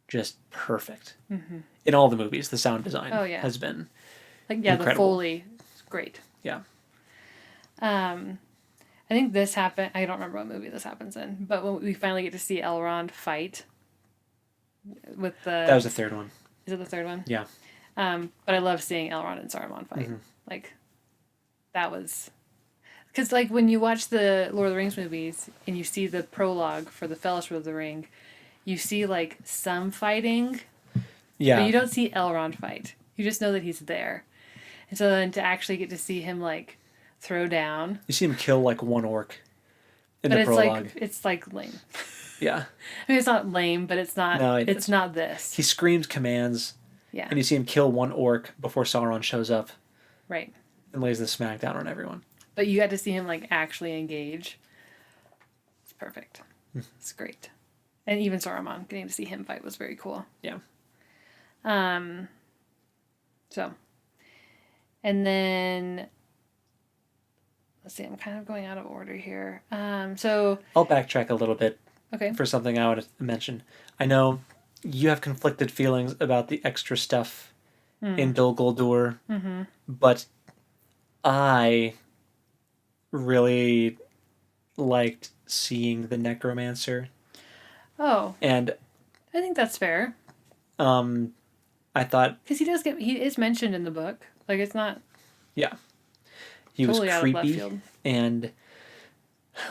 just perfect. In all the movies, the sound design has been Like incredible. the Foley, is great. Yeah. I think this happened. I don't remember what movie this happens in, but when we finally get to see Elrond fight with the. That was the third one. Is it the third one? Yeah. But I love seeing Elrond and Saruman fight. Like, that was. Because, like, when you watch the Lord of the Rings movies and you see the prologue for the Fellowship of the Ring, you see, like, some fighting, Yeah. but you don't see Elrond fight. You just know that he's there. And so then to actually get to see him, like, throw down. You see him kill like one orc in But the it's prologue. it's like lame. Yeah. I mean, it's not lame, but it's not. No, it's not this. He screams commands, Yeah. and you see him kill one orc before Sauron shows up Right. and lays the smack down on everyone. But you got to see him like actually engage. It's perfect. It's great. And even Saruman, getting to see him fight was very cool. Yeah. So. And then let's see, I'm kind of going out of order here. So I'll backtrack a little bit okay. for something I want to mention. I know you have conflicted feelings about the extra stuff in Dol Guldur, but I really liked seeing the necromancer, Oh, and I think that's fair. I thought Because he is mentioned in the book. Like, it's not he totally was out of left creepy, field. and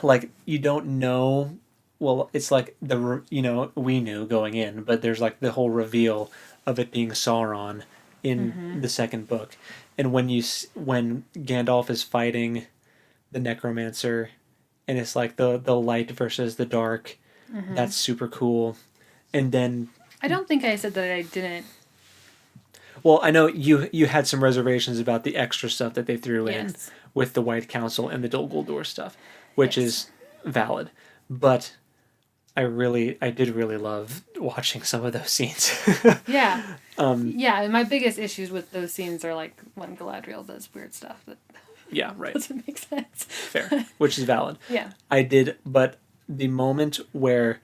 like you don't know. Well, it's like we knew going in, but there's like the whole reveal of it being Sauron in the second book, and when Gandalf is fighting the necromancer and it's like the light versus the dark. Mm-hmm. That's super cool. And then I don't think I said that I didn't. well, I know you had some reservations about the extra stuff that they threw in Yes. with the White Council and the Dol Guldur stuff, which Yes. is valid. But I did really love watching some of those scenes. Yeah. Yeah, and my biggest issues with those scenes are like when Galadriel does weird stuff that Yeah, right. doesn't make sense. Fair, which is valid. Yeah. I did, but the moment where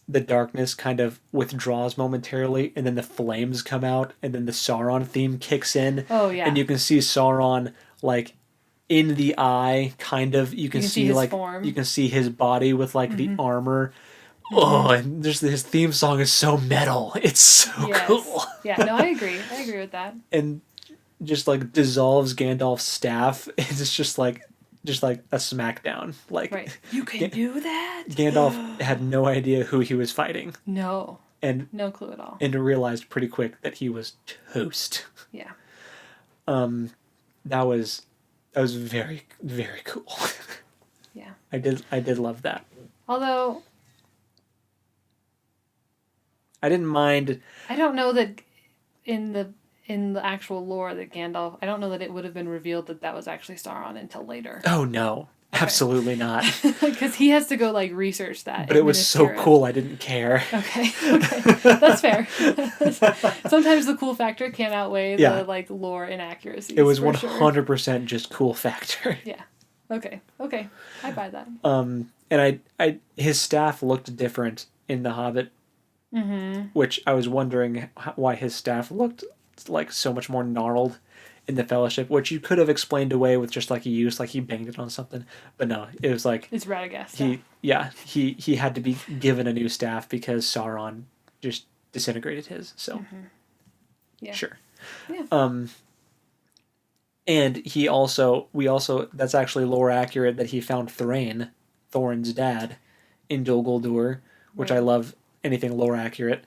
the darkness kind of withdraws momentarily, and then the flames come out, and then the Sauron theme kicks in. Oh, yeah. And you can see Sauron like in the eye, kind of. You can see his like form. you can see his body with like the armor. Oh, and there's his theme song is so metal. It's so cool. Yeah, no, I agree. I agree with that. And just like dissolves Gandalf's staff. It's just like a smackdown. Like Right. You can do that? Gandalf had no idea who he was fighting, No. and No clue at all. realized pretty quick that he was toast. Yeah. That was very, very cool. Yeah. I did love that. Although I didn't mind. I don't know that in the actual lore that Gandalf, I don't know that it would have been revealed that that was actually Sauron until later. Oh no, absolutely not. Because he has to go like research that. But it was so administer it. cool. I didn't care. Okay, that's fair. Sometimes the cool factor can't outweigh the like lore inaccuracies. It was for 100% just cool factor. Yeah. Okay. I buy that. And I his staff looked different in The Hobbit, which I was wondering why his staff looked like so much more gnarled in the Fellowship, which you could have explained away with just like he banged it on something, but no, it was like It's Radagast. he had to be given a new staff because Sauron just disintegrated his. So Yeah. sure. Yeah. And we also that's actually lore accurate that he found Thrain, Thorin's dad, in Dol Guldur, which I love anything lore accurate.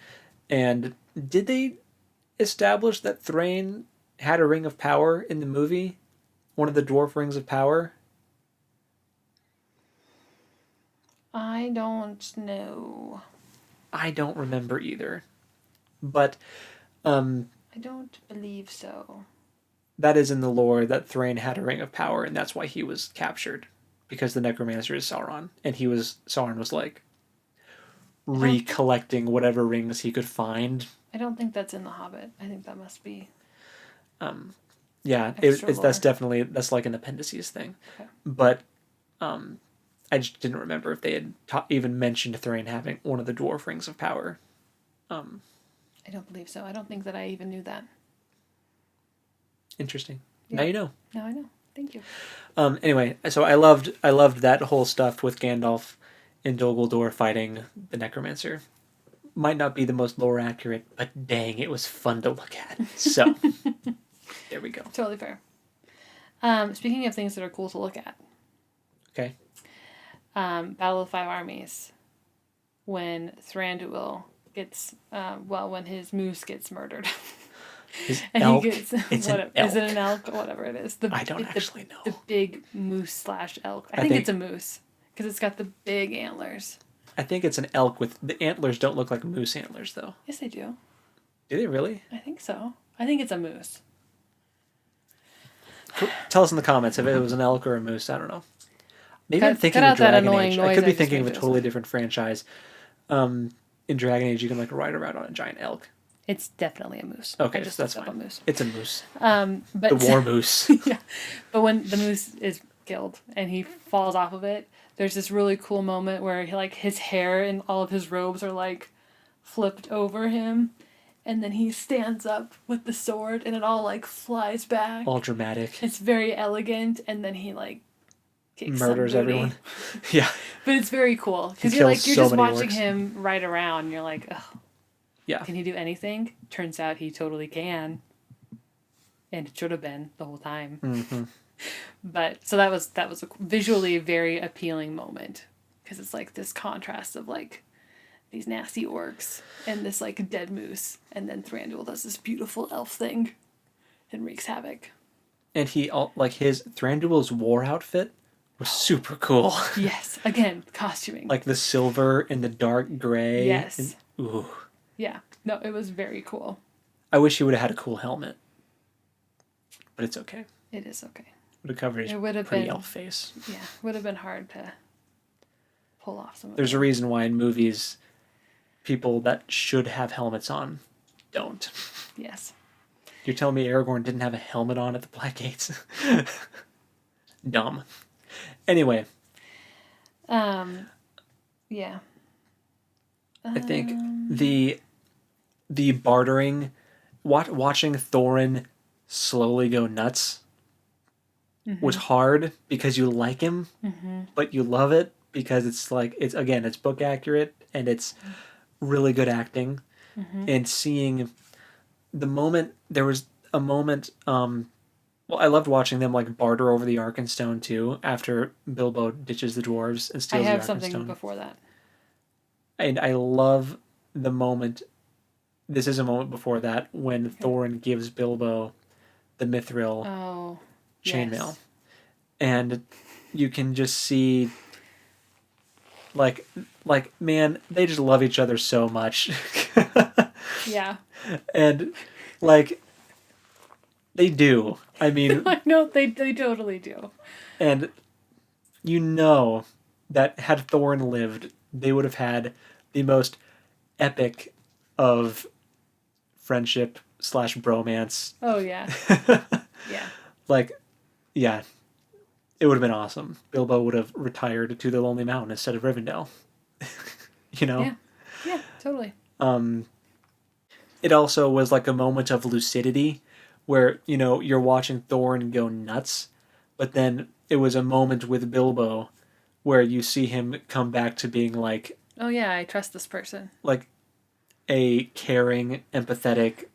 And did they establish that Thrain had a ring of power in the movie? One of the dwarf rings of power? I don't know. I don't remember either. But I don't believe so. that is in the lore that Thrain had a ring of power, and that's why he was captured. Because the necromancer is Sauron. And Sauron was like recollecting whatever rings he could find. I don't think that's in The Hobbit. I think that must be. Yeah, Extra that's like an appendices thing. Okay. But I just didn't remember if they had even mentioned Thrain having one of the dwarf rings of power. I don't believe so. I don't think that I even knew that. Interesting. Yeah. Now you know. Now I know. Thank you. Anyway, so I loved that whole stuff with Gandalf in Dol Guldur fighting the necromancer. Might not be the most lore accurate, but dang, it was fun to look at. So there we go. Totally fair. Speaking of things that are cool to look at. Okay. Battle of Five Armies. When Thranduil gets, when his moose gets murdered. His and elk. he gets, It's whatever, an elk. is it an elk? Whatever it is. I don't actually know. The big moose / elk. I think it's a moose. Because it's got the big antlers. I think it's an elk with the antlers don't look like moose antlers though. Yes, they do. Do they really? I think so. I think it's a moose. Tell us in the comments if it was an elk or a moose. I don't know. Maybe Cut- I'm thinking cut of out that Dragon annoying Age. noise I could be I just thinking of a made, totally Joseph. different franchise. In Dragon Age, you can like ride around on a giant elk. It's definitely a moose. Okay, I just so that's looked up fine. a moose. It's a moose. But The war moose. yeah. But when the moose is killed and he falls off of it, there's this really cool moment where his hair and all of his robes are like flipped over him, and then he stands up with the sword and it all like flies back. All dramatic. It's very elegant, and then he like kicks Murders some booty. everyone. Yeah. But it's very cool because He you're kills you're so just many watching orcs. him ride around. And you're like, oh, Yeah. can he do anything? Turns out he totally can, and it should have been the whole time. Mm-hmm. But so that was a visually very appealing moment because it's like this contrast of like these nasty orcs and this like dead moose, and then Thranduil does this beautiful elf thing and wreaks havoc. And his Thranduil's war outfit was super cool. Yes. Again, costuming. Like the silver and the dark gray. Yes. And, ooh. Yeah. No, it was very cool. I wish he would have had a cool helmet. But it's okay. It is okay. Would have covered his pretty elf face. Yeah, would have been hard to pull off some of There's a reason why in movies, people that should have helmets on don't. Yes. You're telling me Aragorn didn't have a helmet on at the Black Gates? Dumb. Anyway. Yeah. I think the bartering, watching Thorin slowly go nuts was hard because you like him, but you love it because it's like, it's book accurate and it's really good acting. And seeing the moment, there was a moment, well, I loved watching them like barter over the Arkenstone too after Bilbo ditches the dwarves and steals the Arkenstone. I have something before that. And I love the moment, this is a moment before that, when Thorin gives Bilbo the Mithril chainmail. Yes. And you can just see, like, man, they just love each other so much. Yeah. And, like, they do. I mean... I know, they totally do. And you know that had Thorin lived, they would have had the most epic of friendship / bromance. Oh, yeah. Yeah. Like, yeah. It would have been awesome. Bilbo would have retired to the Lonely Mountain instead of Rivendell. You know? Yeah. Yeah, totally. It also was like a moment of lucidity where, you know, you're watching Thorin go nuts, but then it was a moment with Bilbo where you see him come back to being like... Oh, yeah, I trust this person. Like a caring, empathetic,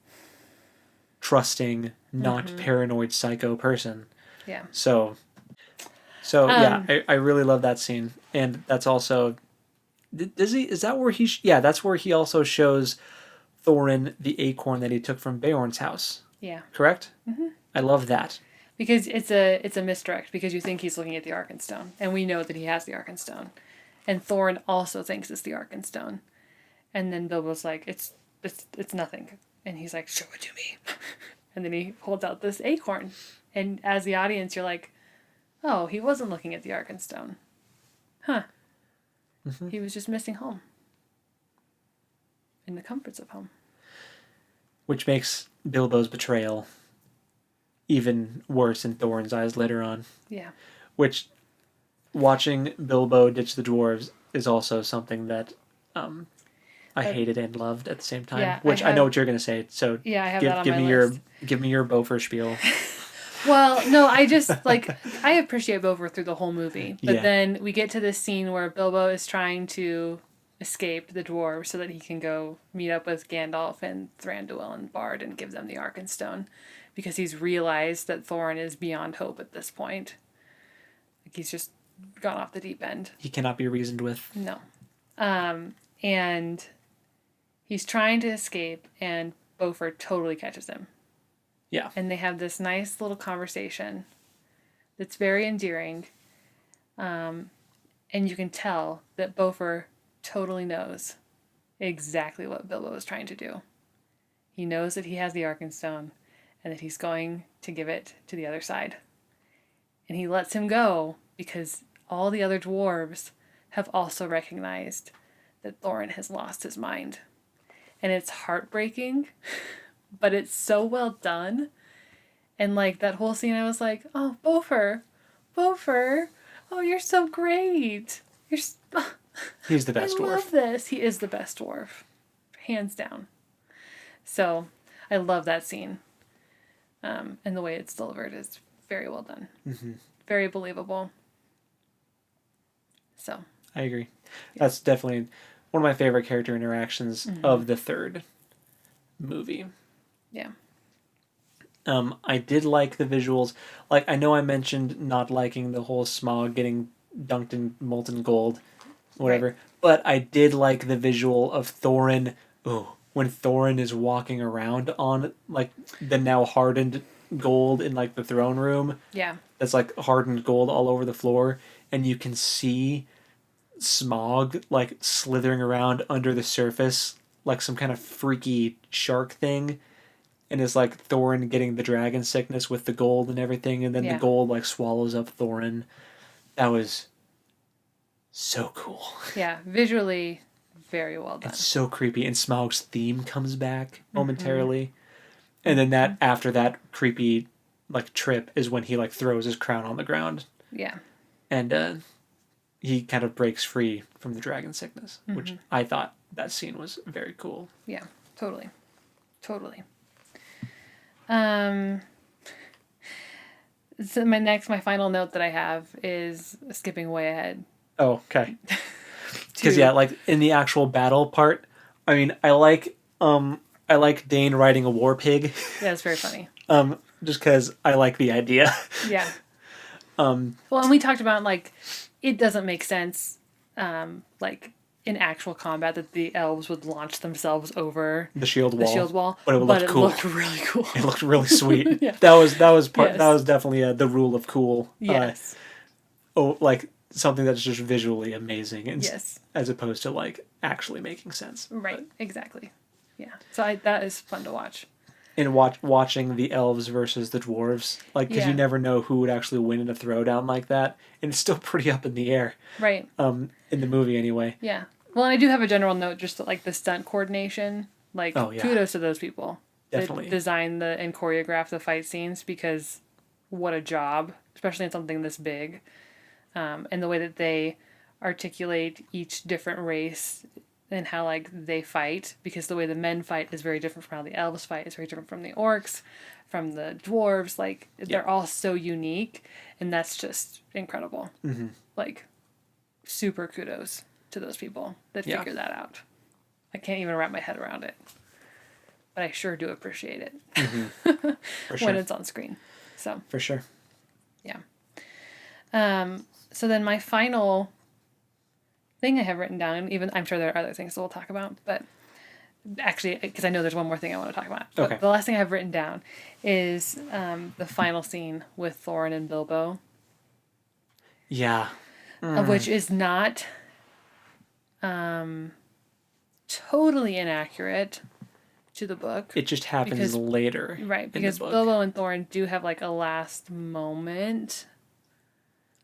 trusting, not paranoid psycho person. Yeah. So yeah, I really love that scene. And that's also... Is that where he... Yeah, that's where he also shows Thorin the acorn that he took from Beorn's house. Yeah. Correct? Mm-hmm. I love that. Because it's a misdirect, because you think he's looking at the Arkenstone, and we know that he has the Arkenstone. And Thorin also thinks it's the Arkenstone. And then Bilbo's like, it's nothing. And he's like, show it to me. And then he holds out this acorn. And as the audience, you're like, oh, he wasn't looking at the Arkenstone. Huh. Mm-hmm. He was just missing home. In the comforts of home. Which makes Bilbo's betrayal even worse in Thorin's eyes later on. Yeah. Which, watching Bilbo ditch the dwarves is also something that I hated and loved at the same time. Yeah, which I know what you're going to say. So yeah, I have that on my list. Give me your Beaufort spiel. Well, no, I just, like, I appreciate Beaufort through the whole movie. But then we get to this scene where Bilbo is trying to escape the dwarves so that he can go meet up with Gandalf and Thranduil and Bard and give them the Arkenstone. Because he's realized that Thorin is beyond hope at this point. Like, he's just gone off the deep end. He cannot be reasoned with. No. And he's trying to escape, and Beaufort totally catches him. Yeah. And they have this nice little conversation that's very endearing. And you can tell that Beaufort totally knows exactly what Bilbo is trying to do. He knows that he has the Arkenstone and that he's going to give it to the other side. And he lets him go because all the other dwarves have also recognized that Thorin has lost his mind. And it's heartbreaking, but it's so well done. And like that whole scene, I was like, oh, Beaufort, oh, you're so great. He's the best dwarf. I love this. He is the best dwarf. Hands down. So I love that scene. And the way it's delivered is very well done. Mm-hmm. Very believable. So. I agree. Yeah. That's definitely one of my favorite character interactions of the third movie. Yeah. I did like the visuals. Like, I know I mentioned not liking the whole Smaug getting dunked in molten gold, whatever. Right. But I did like the visual of Thorin. When Thorin is walking around on, like, the now hardened gold in like the throne room. Yeah. That's like hardened gold all over the floor, and you can see Smog like slithering around under the surface like some kind of freaky shark thing, and it's like Thorin getting the dragon sickness with the gold and everything, and then the Yeah. gold like swallows up Thorin. That was so cool. Yeah, visually very well done. It's so creepy, and Smaug's theme comes back momentarily, and then that after that creepy like trip is when he like throws his crown on the ground. Yeah. And he kind of breaks free from the dragon sickness, which I thought that scene was very cool. Yeah, totally. Totally. So my final note that I have is skipping way ahead. Oh, okay. Because yeah, like in the actual battle part, I mean, I like Dane riding a war pig. Yeah, it's very funny. Just because I like the idea. Yeah. Well, and we talked about like it doesn't make sense, like in actual combat that the elves would launch themselves over the shield wall. But it looked cool. Looked really cool. It looked really sweet. Yeah. That was part. Yes. That was definitely the rule of cool. Yes. Like something that's just visually amazing, and Yes. as opposed to like actually making sense. Right. Exactly. Yeah. So that is fun to watch. And watching the elves versus the dwarves, like, because you never know who would actually win in a throwdown like that, and it's still pretty up in the air. Right. In the movie anyway. Yeah. Well, and I do have a general note just to, like the stunt coordination. Like, kudos to those people. Definitely. That design and choreograph the fight scenes, because what a job, especially in something this big. And the way that they articulate each different race and how like they fight, because the way the men fight is very different from how the elves fight. It's very different from the orcs, from the dwarves. Like they're all so unique, and that's just incredible. Mm-hmm. Like super kudos to those people that figure that out. I can't even wrap my head around it, but I sure do appreciate it when it's on screen. So for sure, yeah. So then my final thing I have written down, even I'm sure there are other things that we'll talk about, but actually, because I know there's one more thing I want to talk about. Okay. But the last thing I have written down is the final scene with Thorin and Bilbo. Yeah. Which is not totally inaccurate to the book. It just happens later. Right, because Bilbo and Thorin do have like a last moment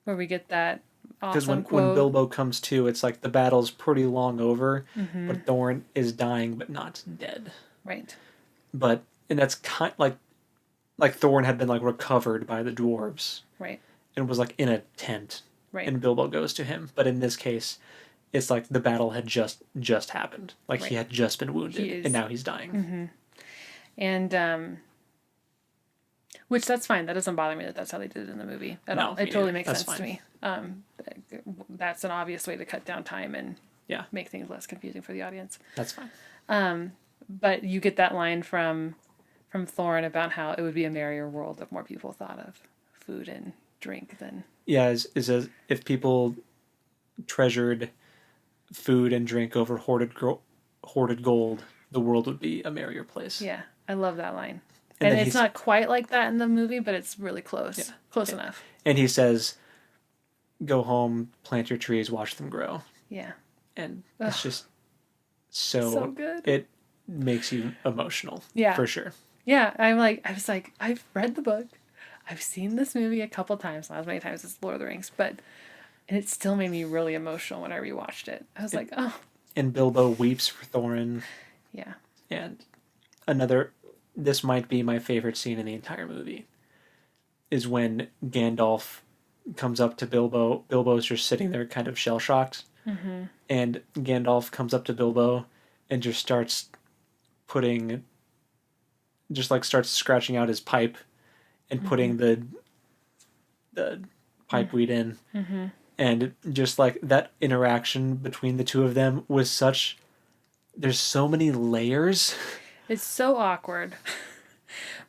where we get that awesome quote. When Bilbo comes to, it's like the battle's pretty long over, but Thorin is dying but not dead. Right. And that's kind like Thorin had been like recovered by the dwarves. Right. And was like in a tent. Right. And Bilbo goes to him. But in this case, it's like the battle had just happened. Like he had just been wounded and now he's dying. Mm-hmm. And which that's fine. That doesn't bother me that that's how they did it in the movie at all. It totally makes sense to me. That's an obvious way to cut down time and make things less confusing for the audience. That's fine. But you get that line from Thorin about how it would be a merrier world if more people thought of food and drink than... Yeah, is if people treasured food and drink over hoarded gold, the world would be a merrier place. Yeah, I love that line. And it's not quite like that in the movie, but it's really close. Yeah. Close enough. And he says, go home, plant your trees, watch them grow. Yeah. And it's just so good. It makes you emotional. Yeah. For sure. Yeah, I was like, I've read the book. I've seen this movie a couple times, not as many times as Lord of the Rings, and it still made me really emotional when I rewatched it. I was like, oh. And Bilbo weeps for Thorin. Yeah. And this might be my favorite scene in the entire movie, is when Gandalf comes up to Bilbo. Bilbo's just sitting there kind of shell-shocked. Mm-hmm. And Gandalf comes up to Bilbo and just starts scratching out his pipe and putting the pipe weed in. Mm-hmm. And just like that interaction between the two of them was there's so many layers. It's so awkward.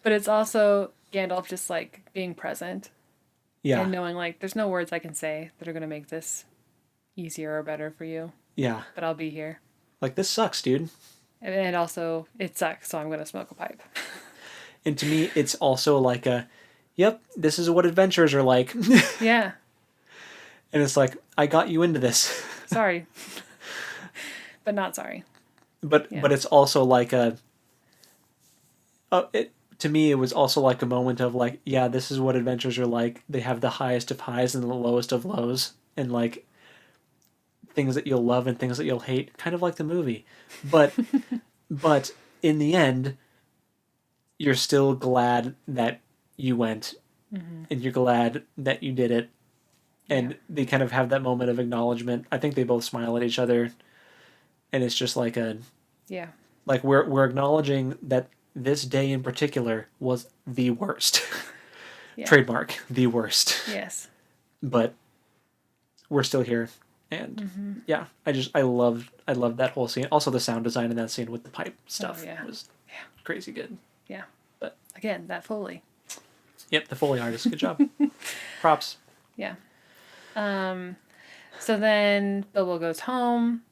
But it's also Gandalf just like being present. Yeah. And knowing like there's no words I can say that are going to make this easier or better for you. Yeah. But I'll be here. Like, this sucks, dude. And also, it sucks, so I'm going to smoke a pipe. And to me, it's also like yep, this is what adventures are like. Yeah. And it's like, I got you into this. Sorry. But not sorry. But it's also like to me, it was also like a moment of like, yeah, this is what adventures are like. They have the highest of highs and the lowest of lows, and like things that you'll love and things that you'll hate, kind of like the movie. But but in the end, you're still glad that you went, and you're glad that you did it. And they kind of have that moment of acknowledgement. I think they both smile at each other, and it's just like like we're acknowledging that this day in particular was the worst. Trademark, the worst. Yes. But we're still here, and I loved that whole scene. Also, the sound design in that scene with the pipe stuff was crazy good. Yeah. But again, that Foley. Yep, the Foley artist. Good job. Props. Yeah. So then Bilbo goes home,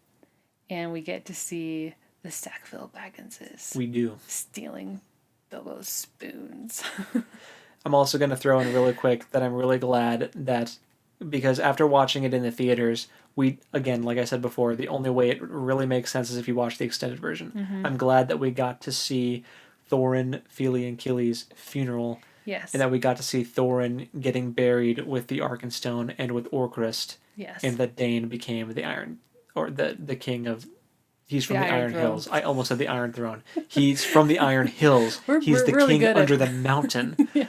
and we get to see the Sackville Bagginses. We do. Stealing Bilbo's spoons. I'm also going to throw in really quick that I'm really glad that, because after watching it in the theaters, we, again, like I said before, the only way it really makes sense is if you watch the extended version. Mm-hmm. I'm glad that we got to see Thorin, Fili, and Kili's funeral. Yes. And that we got to see Thorin getting buried with the Arkenstone and with Orcrist. Yes. And that Dane became the Iron, or the king of, he's from the Iron Throne. Hills. I almost said the Iron Throne. He's from the Iron Hills. He's we're the really king under the mountain. Yeah.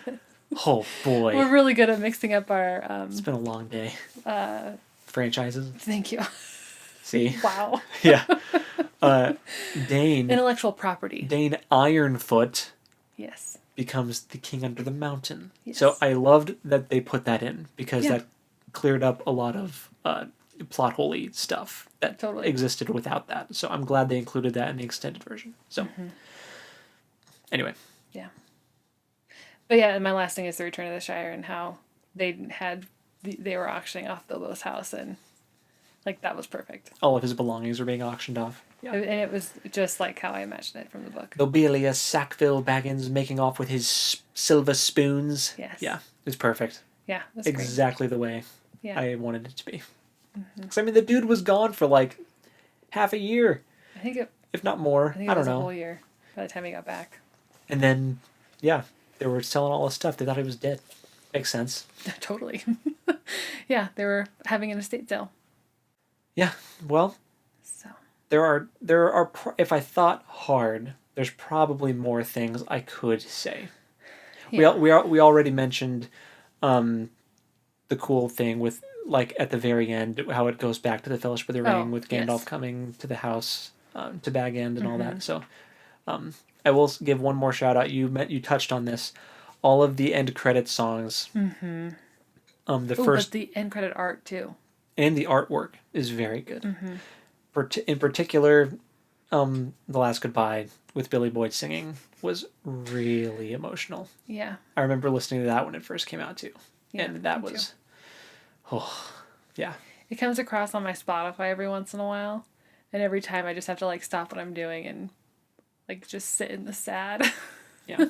Oh boy. We're really good at mixing up our It's been a long day. Franchises. Thank you. See? Wow. Yeah. Dane. Intellectual property. Dane Ironfoot. Yes. Becomes the king under the mountain. Yes. So I loved that they put that in, because that cleared up a lot of plot holy stuff that existed without that. So I'm glad they included that in the extended version. So anyway. Yeah. But yeah, and my last thing is the Return of the Shire and how they were auctioning off Bilbo's house, and like that was perfect. All of his belongings were being auctioned off. Yeah. And it was just like how I imagined it from the book. Lobelia Sackville Baggins making off with his silver spoons. Yes. Yeah, it was perfect. Yeah, that's exactly the way I wanted it to be. Mm-hmm. Because I mean, the dude was gone for like half a year. I think it, if not more. I think it don't was know. a whole year by the time he got back. And then, they were selling all his stuff. They thought he was dead. Makes sense. Totally. Yeah, they were having an estate sale. Yeah, well, so there are. If I thought hard, there's probably more things I could say. Yeah. We already mentioned, the cool thing with, like, at the very end, how it goes back to the Fellowship of the Ring with Gandalf coming to the house, to Bag End and all that. So, I will give one more shout out. You touched on this. All of the end credit songs. Mm-hmm. First, but the end credit art too. And the artwork is very good. Mm-hmm. In particular, The Last Goodbye with Billy Boyd singing was really emotional. Yeah. I remember listening to that when it first came out too. Yeah, and that was, yeah. It comes across on my Spotify every once in a while. And every time I just have to like stop what I'm doing and like just sit in the sad. Yeah.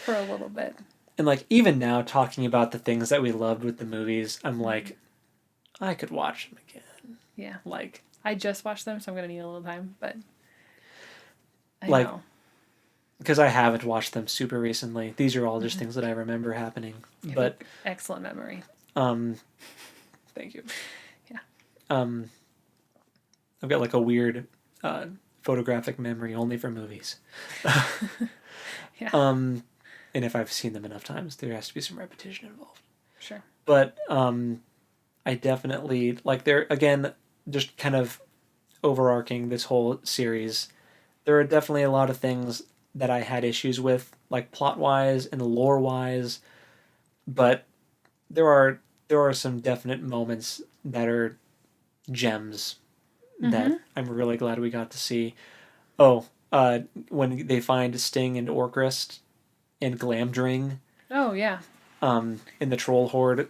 For a little bit. And like even now talking about the things that we loved with the movies, I'm like, I could watch them again. Yeah. Like I just watched them, so I'm gonna need a little time, but I know. Because I haven't watched them super recently. These are all just things that I remember happening. But excellent memory. Thank you. Yeah. I've got like a weird photographic memory only for movies. Yeah. And if I've seen them enough times, there has to be some repetition involved. Sure. But I definitely like there again, just kind of overarching this whole series. There are definitely a lot of things that I had issues with, like plot wise and lore wise, but there are some definite moments that are gems that I'm really glad we got to see. When they find Sting and Orcrist and Glamdring. Oh yeah. In the Troll Horde,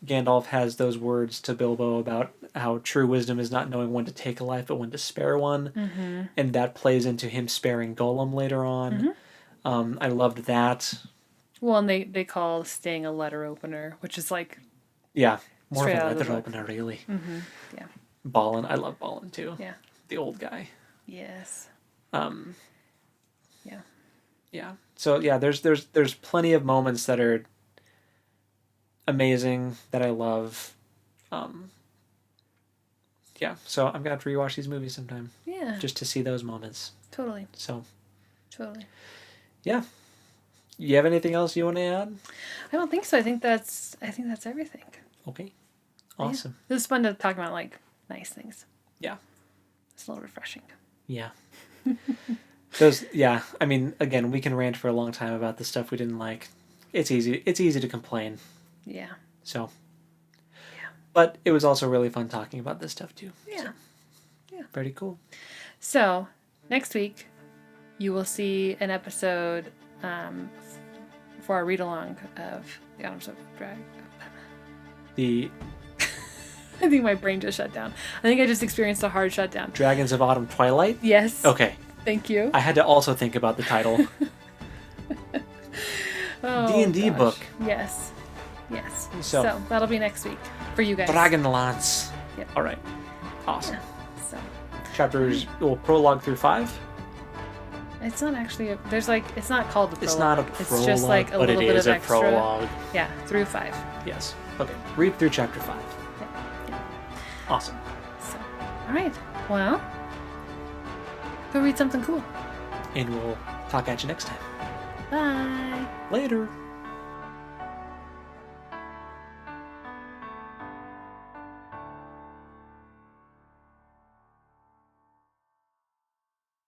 Gandalf has those words to Bilbo about how true wisdom is not knowing when to take a life but when to spare one, and that plays into him sparing Gollum later on. I loved that. Well, and they call staying a letter opener, which is like Yeah, more straight of a out of the letter book. opener, really. Yeah. Ballin, I love Ballin too. Yeah. The old guy. Yes. Yeah. Yeah. So yeah, there's plenty of moments that are amazing that I love. Yeah, so I'm gonna have to rewatch these movies sometime. Yeah. Just to see those moments. Totally. So. Totally. Yeah. You have anything else you want to add? I don't think so. I think that's everything. Okay. Awesome. Yeah. This is fun to talk about like nice things. Yeah. It's a little refreshing. Yeah. Those. Yeah. I mean, again, we can rant for a long time about the stuff we didn't like. It's easy. It's easy to complain. Yeah. So. Yeah. But it was also really fun talking about this stuff too. Yeah. So. Yeah. Pretty cool. So next week, you will see an episode for our read along of the Autumn of Drag. The I think my brain just shut down. I think I just experienced a hard shutdown. Dragons of Autumn Twilight? Yes. Okay. Thank you. I had to also think about the title. D&D book. Yes. Yes. So that'll be next week for you guys. Dragonlance. Yep. All right. Awesome. Yeah. So Chapters, prologue through 5? it's not actually it's not called the prologue. It's not a prologue, It's just like a but little it bit is of a extra. prologue. Yeah, through 5. Yes. Okay. Read through chapter 5. Yeah. Awesome. So, all right. Well, go read something cool. And we'll talk at you next time. Bye. Later.